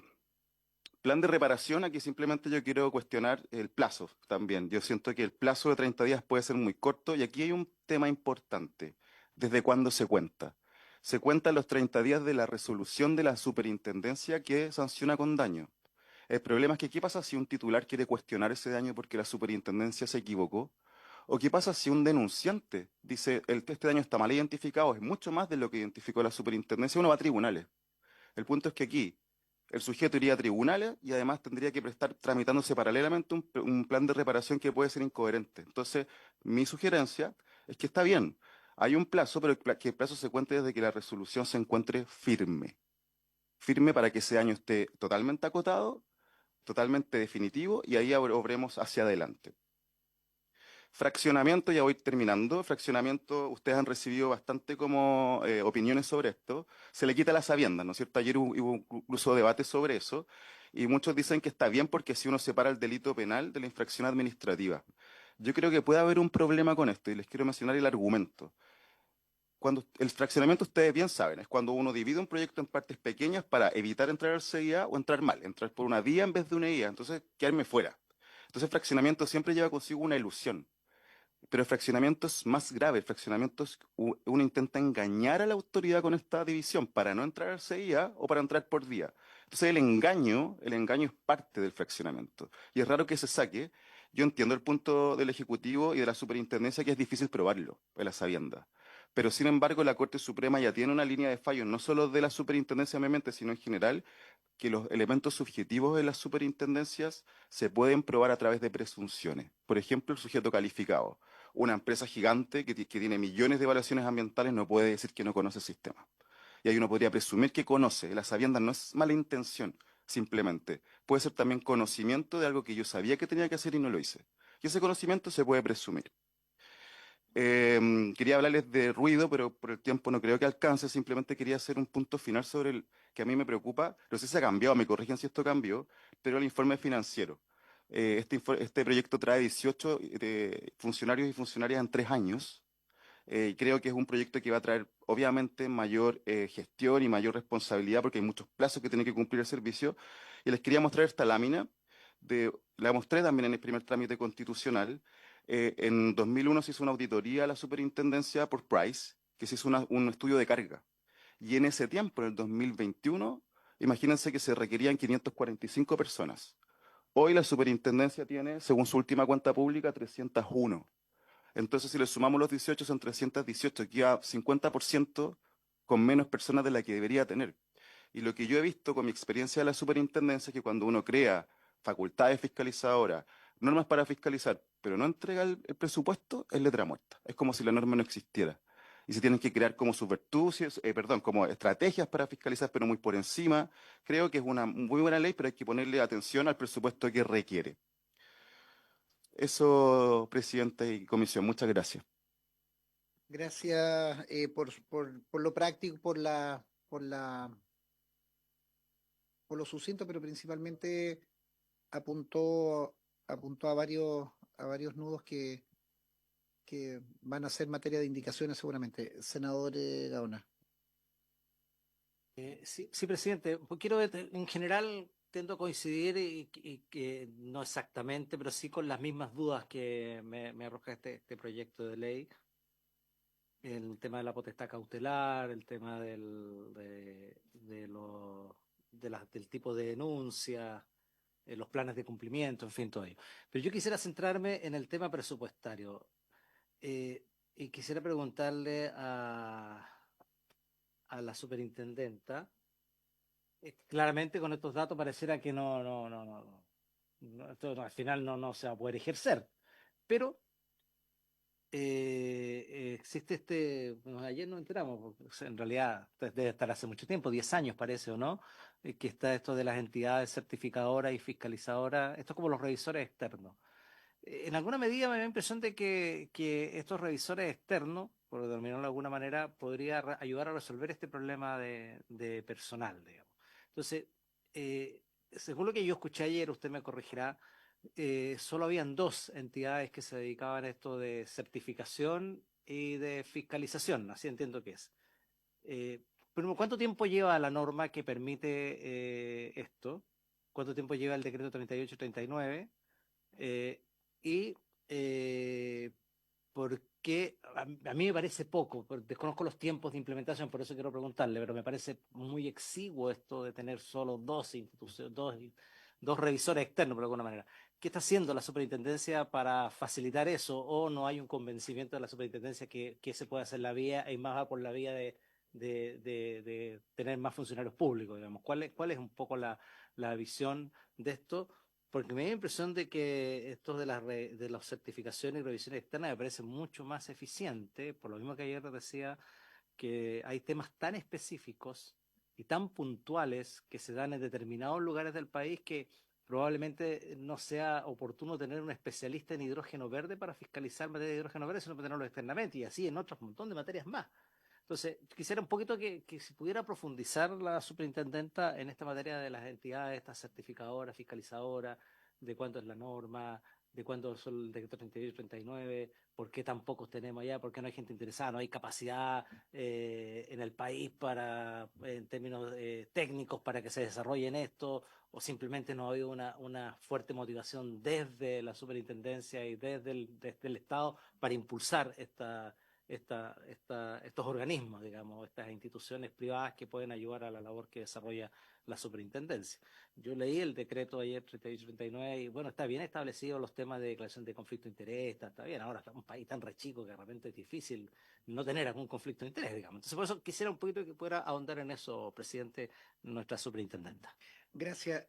Plan de reparación, aquí simplemente yo quiero cuestionar el plazo también. Yo siento que el plazo de 30 días puede ser muy corto y aquí hay un tema importante. ¿Desde cuándo se cuenta? Se cuentan los 30 días de la resolución de la superintendencia que sanciona con daño. El problema es que ¿qué pasa si un titular quiere cuestionar ese daño porque la superintendencia se equivocó? ¿O qué pasa si un denunciante dice este daño está mal identificado, es mucho más de lo que identificó la superintendencia? Uno va a tribunales. El punto es que aquí el sujeto iría a tribunales y además tendría que estar tramitándose paralelamente un plan de reparación que puede ser incoherente. Entonces, mi sugerencia es que está bien, hay un plazo, pero que el plazo se cuente desde que la resolución se encuentre firme. Firme para que ese daño esté totalmente acotado, totalmente definitivo y ahí obremos hacia adelante. Fraccionamiento, ya voy terminando. Fraccionamiento, ustedes han recibido bastante como opiniones sobre esto. Se le quita la sabienda, ¿no es cierto? Ayer hubo incluso debate sobre eso y muchos dicen que está bien porque si uno separa el delito penal de la infracción administrativa. Yo creo que puede haber un problema con esto y les quiero mencionar el argumento. Cuando el fraccionamiento, ustedes bien saben, es cuando uno divide un proyecto en partes pequeñas para evitar entrar al CIA o entrar mal, entrar por una vía en vez de una vía, entonces quedarme fuera. Entonces el fraccionamiento siempre lleva consigo una ilusión. Pero el fraccionamiento es más grave. El fraccionamiento es uno intenta engañar a la autoridad con esta división para no entrar al CIA o para entrar por vía. Entonces el engaño es parte del fraccionamiento. Y es raro que se saque. Yo entiendo el punto del Ejecutivo y de la Superintendencia que es difícil probarlo, a la sabienda. Pero sin embargo la Corte Suprema ya tiene una línea de fallos, no solo de la Superintendencia obviamente, sino en general, que los elementos subjetivos de las superintendencias se pueden probar a través de presunciones. Por ejemplo, el sujeto calificado. Una empresa gigante que tiene millones de evaluaciones ambientales no puede decir que no conoce el sistema. Y ahí uno podría presumir que conoce. La sabienda no es mala intención, simplemente. Puede ser también conocimiento de algo que yo sabía que tenía que hacer y no lo hice. Y ese conocimiento se puede presumir. Quería hablarles de ruido, pero por el tiempo no creo que alcance. Simplemente quería hacer un punto final sobre el que a mí me preocupa. No sé si ha cambiado, me corrigen si esto cambió, pero el informe financiero. Este proyecto trae 18 funcionarios y funcionarias en 3 años. Y creo que es un proyecto que va a traer, obviamente, mayor gestión y mayor responsabilidad porque hay muchos plazos que tiene que cumplir el servicio. Y les quería mostrar esta lámina. La mostré también en el primer trámite constitucional. En 2001 se hizo una auditoría a la superintendencia por Price, que se hizo un estudio de carga. Y en ese tiempo, en el 2021, imagínense que se requerían 545 personas. Hoy la superintendencia tiene, según su última cuenta pública, 301. Entonces, si le sumamos los 18, son 318, queda 50% con menos personas de la que debería tener. Y lo que yo he visto con mi experiencia de la superintendencia es que cuando uno crea facultades fiscalizadoras, normas para fiscalizar, pero no entrega el presupuesto, es letra muerta. Es como si la norma no existiera. Y se tienen que crear como sus virtudes, como estrategias para fiscalizar, pero muy por encima. Creo que es una muy buena ley, pero hay que ponerle atención al presupuesto que requiere. Eso, presidente y comisión, muchas gracias.
Gracias por lo práctico, por lo sucinto, pero principalmente apuntó, apuntó a varios nudos que van a ser materia de indicaciones seguramente. Senador Gaona.
Sí, sí, presidente. Pues en general, tendo a coincidir y que no exactamente, pero sí con las mismas dudas que me arroja este proyecto de ley. El tema de la potestad cautelar, el tema del tipo de denuncia, los planes de cumplimiento, en fin, todo ello. Pero yo quisiera centrarme en el tema presupuestario y quisiera preguntarle a la superintendenta. Claramente con estos datos pareciera que esto al final no se va a poder ejercer. Pero existe bueno, ayer nos enteramos, porque, o sea, en realidad debe estar hace mucho tiempo, 10 años parece, ¿o no? Que está esto de las entidades certificadoras y fiscalizadoras, esto es como los revisores externos. En alguna medida me da la impresión de que estos revisores externos, por denominarlo de alguna manera, podría ayudar a resolver este problema de personal, digamos. Entonces, según lo que yo escuché ayer, usted me corregirá, solo habían dos entidades que se dedicaban a esto de certificación y de fiscalización, así entiendo que es. Pero ¿cuánto tiempo lleva la norma que permite esto? ¿Cuánto tiempo lleva el decreto 3839? Y porque a mí me parece poco, desconozco los tiempos de implementación, por eso quiero preguntarle, pero me parece muy exiguo esto de tener solo dos instituciones, dos revisores externos, de alguna manera. ¿Qué está haciendo la superintendencia para facilitar eso? ¿O no hay un convencimiento de la superintendencia que se puede hacer la vía y más va por la vía de tener más funcionarios públicos, digamos? ¿Cuál es un poco la visión de esto? Porque me da la impresión de que esto de las certificaciones y revisiones externas me parece mucho más eficiente, por lo mismo que ayer decía, que hay temas tan específicos y tan puntuales que se dan en determinados lugares del país que probablemente no sea oportuno tener un especialista en hidrógeno verde para fiscalizar materia de hidrógeno verde, sino tenerlo externamente y así en otros montón de materias más. Entonces, quisiera un poquito que si pudiera profundizar la superintendenta en esta materia de las entidades, estas certificadoras, fiscalizadoras, de cuánto es la norma, de cuánto son el decreto 38 y 39, por qué tan pocos tenemos allá, por qué no hay gente interesada, no hay capacidad en el país en términos técnicos para que se desarrollen esto, o simplemente no ha habido una fuerte motivación desde la superintendencia y desde el Estado para impulsar estos organismos, digamos, estas instituciones privadas que pueden ayudar a la labor que desarrolla la superintendencia. Yo leí el decreto ayer 3839 y bueno, está bien establecido los temas de declaración de conflicto de interés, está bien, ahora está un país tan re chico que de repente es difícil no tener algún conflicto de interés, digamos. Entonces por eso quisiera un poquito que pudiera ahondar en eso, presidente, nuestra superintendenta.
Gracias.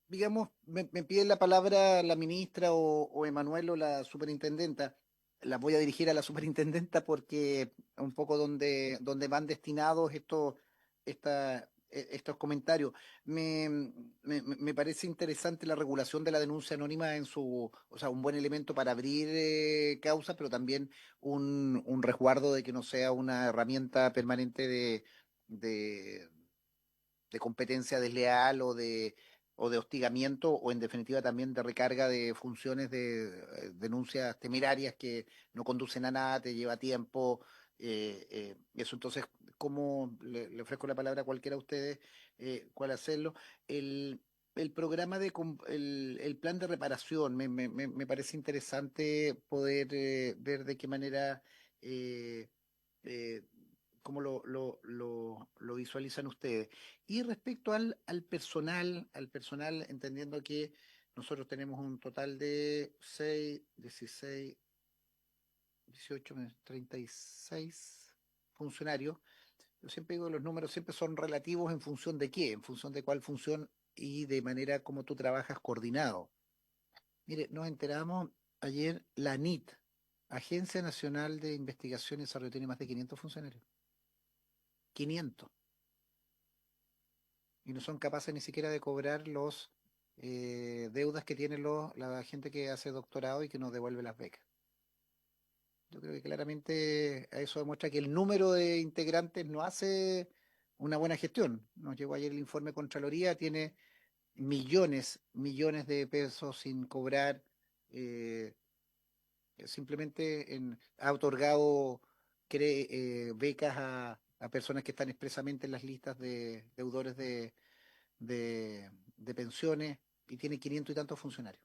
Digamos, me pide la palabra la ministra o Emanuel o la superintendenta. La voy a dirigir a la superintendenta porque un poco donde van destinados estos comentarios. Me parece interesante la regulación de la denuncia anónima o sea, un buen elemento para abrir causas, pero también un resguardo de que no sea una herramienta permanente de, de competencia desleal o de hostigamiento o en definitiva también de recarga de funciones de denuncias temerarias que no conducen a nada, te lleva tiempo. Eso entonces, ¿cómo le ofrezco la palabra a cualquiera de ustedes cuál hacerlo? el programa el plan de reparación. Me parece interesante poder ver de qué manera, eh, eh, cómo lo visualizan ustedes. Y respecto al personal, entendiendo que nosotros tenemos un total de 6, 16, 18, 36 funcionarios. Yo siempre digo, los números siempre son relativos en función de qué, en función de cuál función y de manera como tú trabajas coordinado. Mire, nos enteramos ayer, la ANIT, Agencia Nacional de Investigación y Desarrollo, tiene más de 500 funcionarios. 500. Y no son capaces ni siquiera de cobrar los deudas que tiene la gente que hace doctorado y que nos devuelve las becas. Yo creo que claramente a eso demuestra que el número de integrantes no hace una buena gestión. Nos llegó ayer el informe de Contraloría, tiene millones de pesos sin cobrar, eh, simplemente ha otorgado becas a personas que están expresamente en las listas de deudores de pensiones y tiene 500 y tantos funcionarios.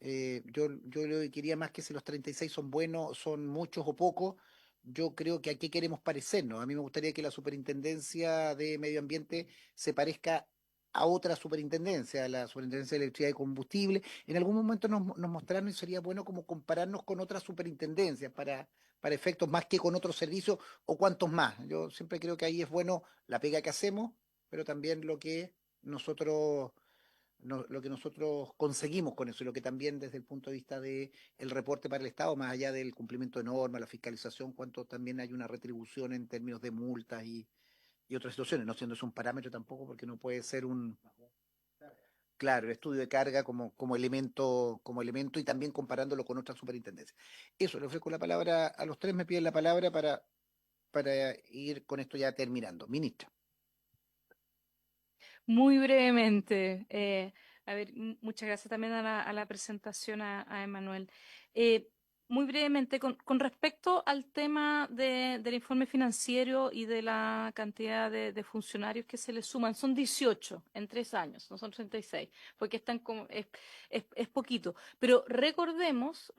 Yo le quería más que si los 36 son buenos, son muchos o pocos. Yo creo que aquí queremos parecernos. A mí me gustaría que la Superintendencia de Medio Ambiente se parezca a otra superintendencia, a la Superintendencia de Electricidad y Combustible. En algún momento nos mostraron y sería bueno como compararnos con otras superintendencias para efectos más que con otros servicios o cuantos más. Yo siempre creo que ahí es bueno la pega que hacemos, pero también lo que nosotros conseguimos con eso y lo que también desde el punto de vista de el reporte para el Estado, más allá del cumplimiento de normas, la fiscalización, cuánto también hay una retribución en términos de multas y otras situaciones, no siendo eso un parámetro tampoco, porque no puede ser claro, el estudio de carga como elemento y también comparándolo con otras superintendencias. Eso, le ofrezco la palabra a los tres, me piden la palabra para ir con esto ya terminando. Ministra.
Muy brevemente, a ver, muchas gracias también a la presentación a Emanuel. Muy brevemente, con respecto al tema del informe financiero y de la cantidad de funcionarios que se le suman, son 18 en 3 años, no son 36, porque es poquito. Pero recordemos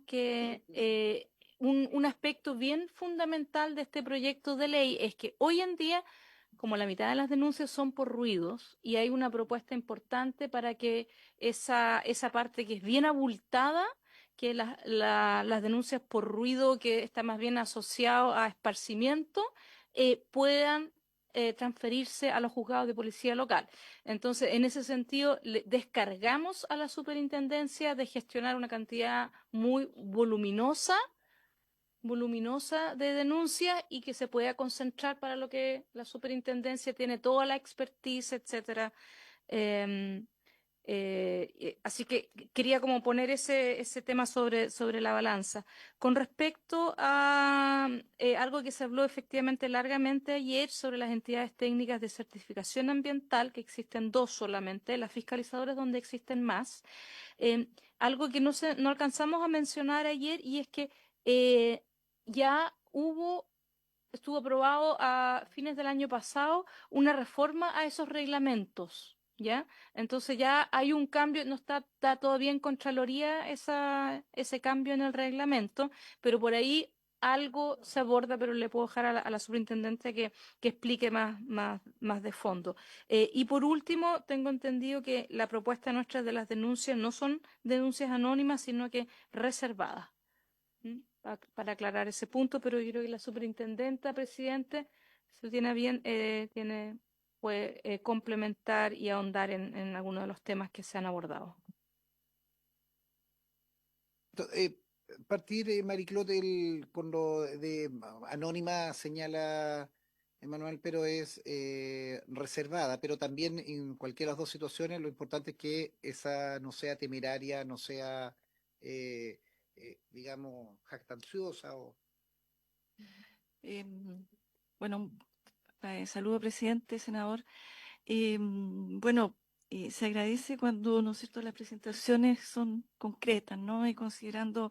que un aspecto bien fundamental de este proyecto de ley es que hoy en día, como la mitad de las denuncias son por ruidos, y hay una propuesta importante para que esa parte que es bien abultada, que las denuncias por ruido, que está más bien asociado a esparcimiento, puedan transferirse a los juzgados de policía local. Entonces, en ese sentido, le descargamos a la superintendencia de gestionar una cantidad muy voluminosa de denuncias y que se pueda concentrar para lo que la superintendencia tiene toda la expertise, etcétera. Así que quería como poner ese tema sobre la balanza. Con respecto a algo que se habló efectivamente largamente ayer sobre las entidades técnicas de certificación ambiental, que existen 2 solamente, las fiscalizadoras donde existen más. Algo que no alcanzamos a mencionar ayer, y es que ya estuvo aprobado a fines del año pasado una reforma a esos reglamentos, ¿ya? Entonces ya hay un cambio, no está todavía en Contraloría ese cambio en el reglamento, pero por ahí algo se aborda, pero le puedo dejar a la superintendente que explique más de fondo. Y por último, tengo entendido que la propuesta nuestra de las denuncias no son denuncias anónimas, sino que reservadas. Para aclarar ese punto, pero yo creo que la superintendenta, presidente, se lo tiene a bien, puede complementar y ahondar en algunos de los temas que se han abordado.
Partir, Mariclot, con lo de anónima señala Emanuel, pero es reservada, pero también en cualquiera de las dos situaciones lo importante es que esa no sea temeraria, no sea, digamos, jactanciosa o...
Bueno, saludo, presidente, senador. Bueno, se agradece cuando, ¿no es cierto?, las presentaciones son concretas, ¿no? Y considerando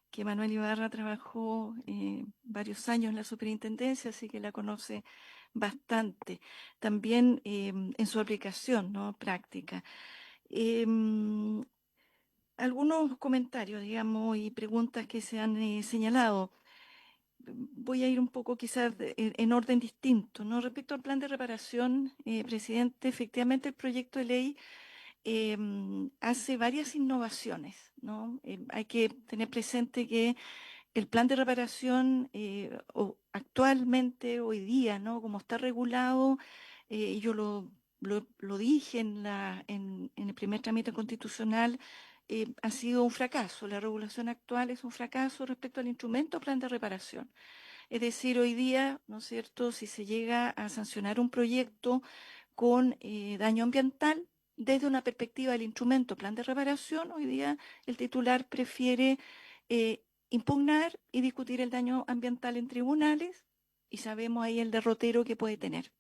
que Manuel Ibarra trabajó varios años en la superintendencia, así que la conoce bastante también en su aplicación, ¿no? Práctica. Algunos comentarios, digamos, y preguntas que se han señalado. Voy a ir un poco quizás en orden distinto, ¿no? Respecto al plan de reparación, presidente, efectivamente el proyecto de ley hace varias innovaciones, ¿no? Hay que tener presente que el plan de reparación actualmente, hoy día, ¿no? Como está regulado, yo lo dije en el primer trámite constitucional, ha sido un fracaso. La regulación actual es un fracaso respecto al instrumento plan de reparación. Es decir, hoy día, ¿no es cierto?, si se llega a sancionar un proyecto con daño ambiental, desde una perspectiva del instrumento plan de reparación, hoy día el titular prefiere impugnar y discutir el daño ambiental en tribunales, y sabemos ahí el derrotero que puede tener.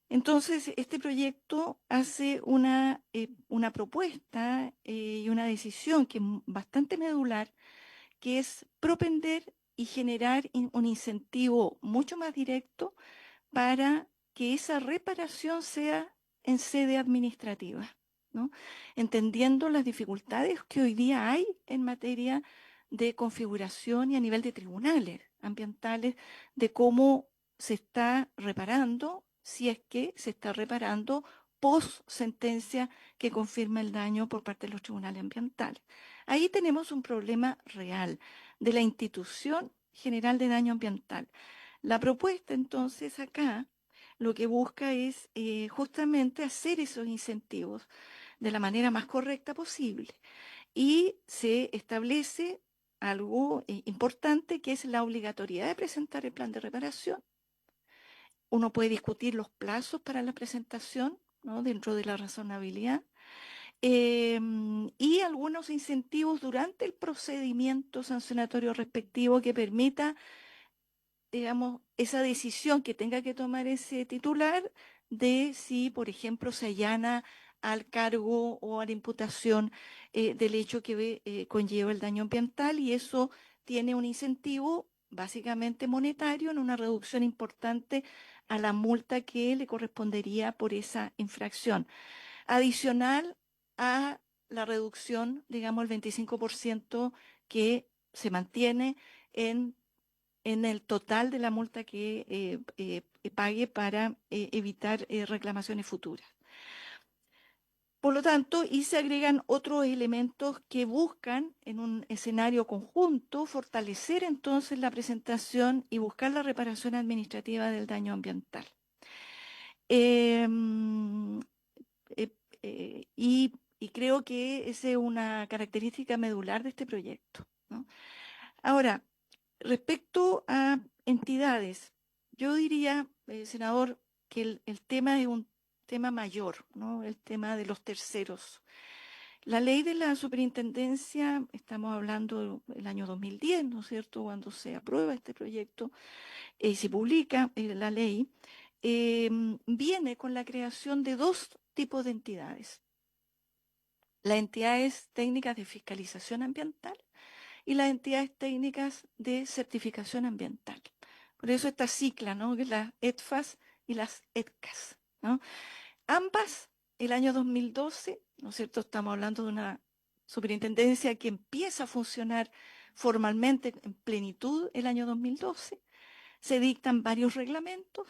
Entonces, este proyecto hace una propuesta y una decisión que es bastante medular, que es propender y generar un incentivo mucho más directo para que esa reparación sea en sede administrativa, ¿no? Entendiendo las dificultades que hoy día hay en materia de configuración y a nivel de tribunales ambientales, de cómo se está reparando, si es que se está reparando post sentencia que confirma el daño por parte de los tribunales ambientales. Ahí tenemos un problema real de la institución general de daño ambiental. La propuesta entonces acá lo que busca es justamente hacer esos incentivos de la manera más correcta posible, y se establece algo importante, que es la obligatoriedad de presentar el plan de reparación. Uno puede discutir los plazos para la presentación, ¿no?, dentro de la razonabilidad, y algunos incentivos durante el procedimiento sancionatorio respectivo que permita, digamos, esa decisión que tenga que tomar ese titular de si, por ejemplo, se allana al cargo o a la imputación del hecho que conlleva el daño ambiental, y eso tiene un incentivo básicamente monetario en una reducción importante a la multa que le correspondería por esa infracción, adicional a la reducción, digamos, el 25% que se mantiene en el total de la multa que pague para evitar reclamaciones futuras. Por lo tanto, y se agregan otros elementos que buscan, en un escenario conjunto, fortalecer entonces la presentación y buscar la reparación administrativa del daño ambiental. Y creo que esa es una característica medular de este proyecto, ¿no? Ahora, respecto a entidades, yo diría, senador, que el tema es un tema mayor, ¿no? El tema de los terceros. La ley de la superintendencia, estamos hablando del año 2010, ¿no es cierto?, cuando se aprueba este proyecto y se publica la ley, viene con la creación de dos tipos de entidades: las entidades técnicas de fiscalización ambiental y las entidades técnicas de certificación ambiental. Por eso esta cicla, ¿no?, que es las ETFAS y las ETCAS, ¿no? Ambas, el año 2012, ¿no es cierto?, estamos hablando de una superintendencia que empieza a funcionar formalmente en plenitud el año 2012. Se dictan varios reglamentos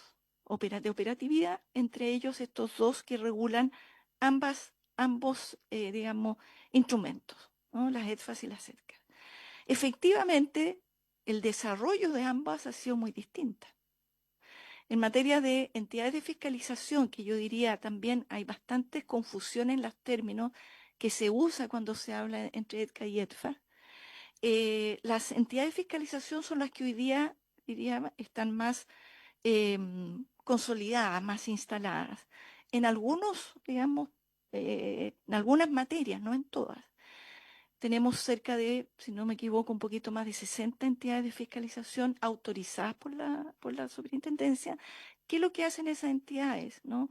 de operatividad, entre ellos estos dos que regulan ambos, digamos, instrumentos, ¿no?, las ETFAS y las ETCAS. Efectivamente, el desarrollo de ambas ha sido muy distinta. En materia de entidades de fiscalización, que yo diría también hay bastante confusión en los términos que se usa cuando se habla entre ETCA y ETFA, las entidades de fiscalización son las que hoy día, diría, están más consolidadas, más instaladas. En algunos, digamos, en algunas materias, no en todas. Tenemos cerca de, si no me equivoco, un poquito más de 60 entidades de fiscalización autorizadas por la superintendencia. ¿Qué es lo que hacen esas entidades, no?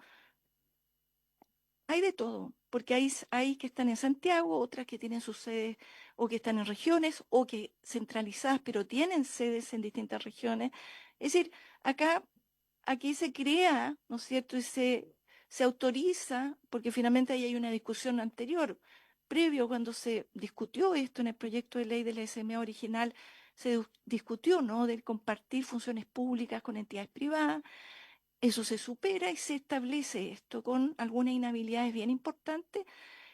Hay de todo, porque hay que están en Santiago, otras que tienen sus sedes o que están en regiones o que centralizadas, pero tienen sedes en distintas regiones. Es decir, acá aquí se crea, ¿no es cierto? Y se autoriza, porque finalmente ahí hay una discusión anterior, previo cuando se discutió esto en el proyecto de ley de la SMA original, se discutió, ¿no? Del compartir funciones públicas con entidades privadas. Eso se supera y se establece esto con algunas inhabilidades bien importantes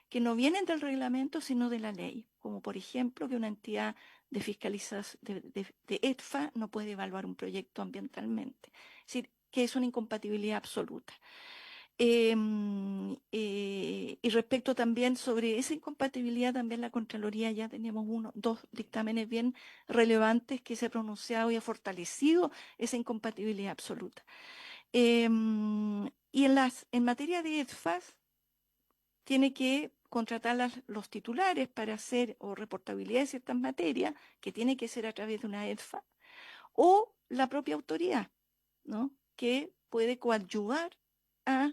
que no vienen del reglamento, sino de la ley, como por ejemplo que una entidad de fiscalización de EDFA no puede evaluar un proyecto ambientalmente. Es decir, que es una incompatibilidad absoluta. Y respecto también sobre esa incompatibilidad, también la Contraloría ya tenemos dos dictámenes bien relevantes que se ha pronunciado y ha fortalecido esa incompatibilidad absoluta. Y en materia de EDFAS, tiene que contratar los titulares para hacer o reportabilidad de ciertas materias, que tiene que ser a través de una EDFA, o la propia autoridad, ¿no? Que puede coadyuvar a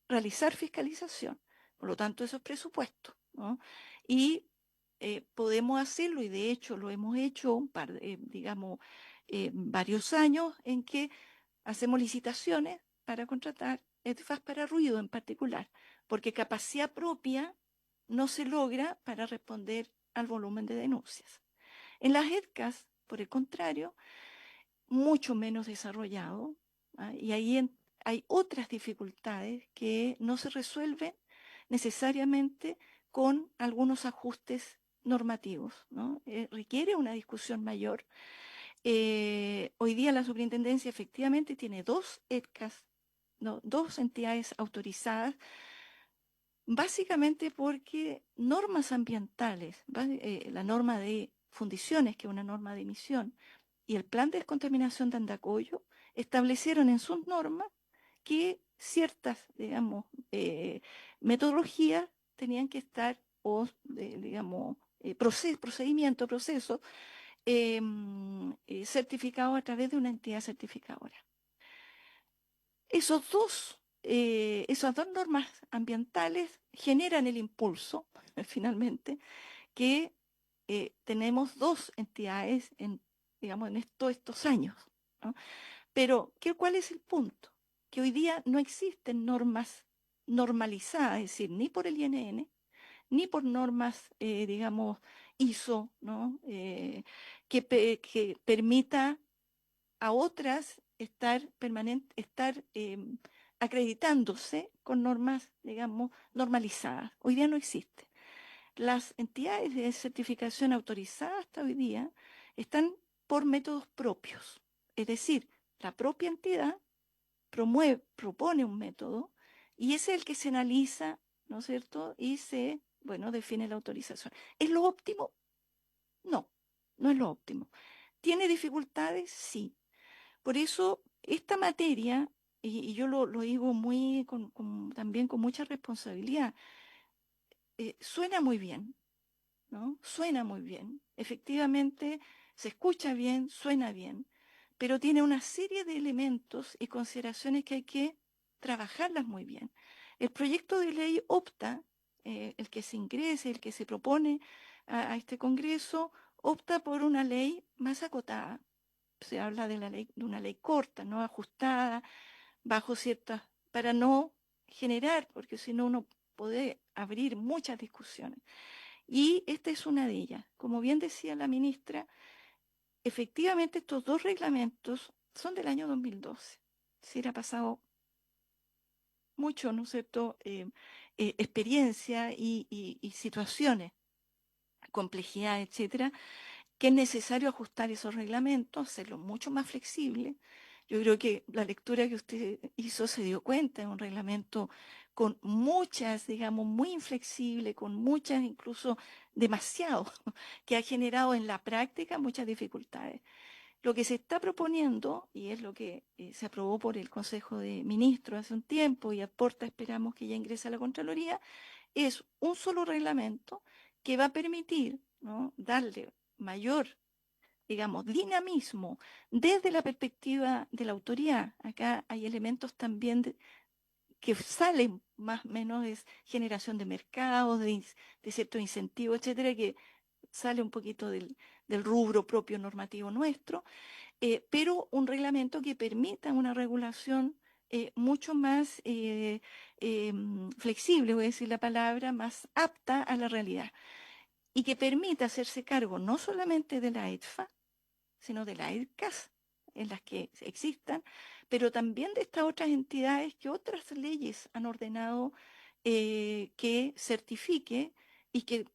realizar fiscalización. Por lo tanto, esos presupuestos, ¿no? Y podemos hacerlo, y de hecho lo hemos hecho varios años en que hacemos licitaciones para contratar EDFAS para ruido en particular, porque capacidad propia no se logra para responder al volumen de denuncias. En las EDCAS, por el contrario, mucho menos desarrollado, y ahí hay otras dificultades que no se resuelven necesariamente con algunos ajustes normativos, ¿no? Requiere una discusión mayor. Hoy día la superintendencia efectivamente tiene 2 EDCAS, ¿no? 2 entidades autorizadas, básicamente porque normas ambientales, la norma de fundiciones, que es una norma de emisión, y el plan de descontaminación de Andacollo establecieron en sus normas que ciertas, digamos, metodologías tenían que estar, o digamos, procesos certificados a través de una entidad certificadora. Esas dos normas ambientales generan el impulso, finalmente, que tenemos 2 entidades digamos, en estos años, ¿no? Pero, ¿cuál es el punto? Que hoy día no existen normas normalizadas, es decir, ni por el INN, ni por normas, digamos, ISO, ¿no? Que permita a otras estar acreditándose con normas, digamos, normalizadas. Hoy día no existe. Las entidades de certificación autorizadas hasta hoy día están por métodos propios. Es decir, la propia entidad propone un método y es el que se analiza, ¿no es cierto? Y define la autorización. ¿Es lo óptimo? No, no es lo óptimo. ¿Tiene dificultades? Sí. Por eso, esta materia, y yo lo digo también con mucha responsabilidad, suena muy bien, ¿no? Suena muy bien. Efectivamente, se escucha bien, suena bien, pero tiene una serie de elementos y consideraciones que hay que trabajarlas muy bien. El proyecto de ley opta, el que se ingrese, el que se propone a este Congreso, opta por una ley más acotada. Se habla de una ley corta, no ajustada, bajo ciertas, para no generar, porque si no uno puede abrir muchas discusiones. Y esta es una de ellas. Como bien decía la ministra, efectivamente estos 2 reglamentos son del año 2012. Es decir, ha pasado mucho, ¿no es cierto?, experiencia y situaciones, complejidad, etcétera, que es necesario ajustar esos reglamentos, hacerlos mucho más flexibles. Yo creo que la lectura que usted hizo se dio cuenta, es un reglamento con muchas, digamos, muy inflexible, con muchas, incluso demasiado, que ha generado en la práctica muchas dificultades. Lo que se está proponiendo, y es lo que se aprobó por el Consejo de Ministros hace un tiempo y aporta, esperamos que ya ingrese a la Contraloría, es un solo reglamento que va a permitir, ¿no?, darle mayor, digamos, dinamismo desde la perspectiva de la autoridad. Acá hay elementos también que salen más o menos, es generación de mercados, de ciertos incentivos, etcétera, que sale un poquito del rubro propio normativo nuestro. pero un reglamento que permita una regulación mucho más flexible, voy a decir la palabra, más apta a la realidad, y que permita hacerse cargo no solamente de la EDFA, sino de la EDCAS, en las que existan, pero también de estas otras entidades que otras leyes han ordenado que certifique y que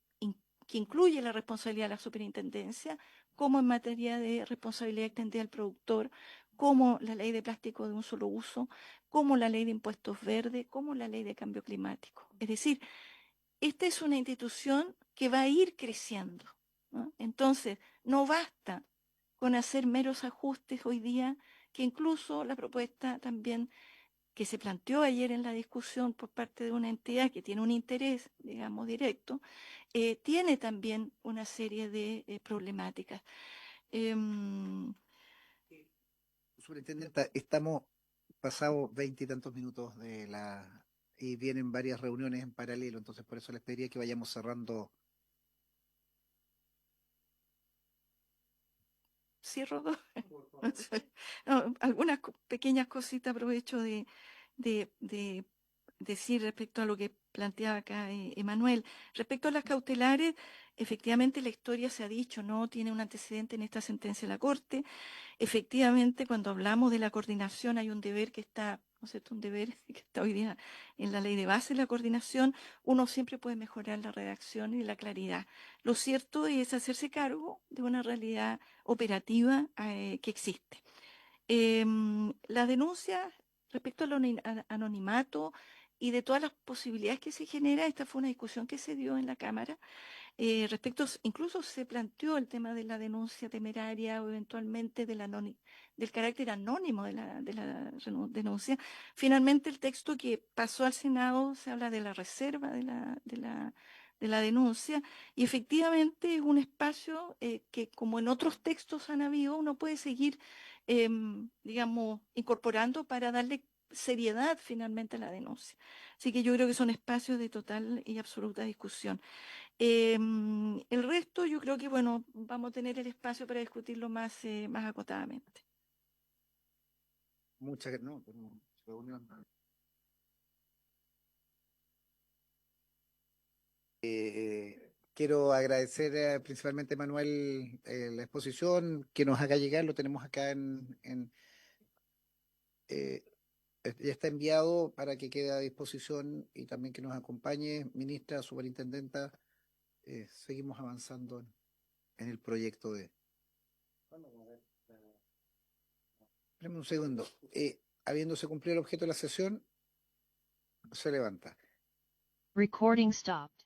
incluye la responsabilidad de la superintendencia, como en materia de responsabilidad extendida al productor, como la ley de plástico de un solo uso, como la ley de impuestos verdes, como la ley de cambio climático. Es decir, esta es una institución que va a ir creciendo, ¿no? Entonces, no basta con hacer meros ajustes hoy día, que incluso la propuesta también que se planteó ayer en la discusión por parte de una entidad que tiene un interés, digamos, directo, tiene también una serie de problemáticas.
Superintendenta, estamos pasados 20 y tantos minutos y vienen varias reuniones en paralelo, entonces por eso les pediría que vayamos cerrando.
Cierro dos. No, algunas pequeñas cositas aprovecho de decir respecto a lo que planteaba acá Emanuel. Respecto a las cautelares, efectivamente la historia se ha dicho, no tiene un antecedente en esta sentencia de la Corte. Efectivamente, cuando hablamos de la coordinación hay un deber que está, ¿no es cierto?, un deber que está hoy día en la ley de base de la coordinación. Uno siempre puede mejorar la redacción y la claridad. Lo cierto es hacerse cargo de una realidad operativa que existe. Las denuncias respecto al anonimato y de todas las posibilidades que se genera, esta fue una discusión que se dio en la Cámara. Incluso se planteó el tema de la denuncia temeraria o eventualmente del carácter anónimo de la denuncia. Finalmente, el texto que pasó al Senado se habla de la reserva de la denuncia, y efectivamente es un espacio que, como en otros textos han habido, uno puede seguir, digamos, incorporando para darle seriedad finalmente a la denuncia. Así que yo creo que son espacios de total y absoluta discusión. El resto yo creo que, bueno, vamos a tener el espacio para discutirlo más acotadamente.
Muchas gracias. No, tenemos reunión. Quiero agradecer principalmente a Manuel la exposición que nos haga llegar, lo tenemos acá ya está enviado para que quede a disposición y también que nos acompañe, ministra, superintendenta. Seguimos avanzando en el proyecto de... Espérame un segundo. Habiéndose cumplido el objeto de la sesión, se levanta.
Recording stopped.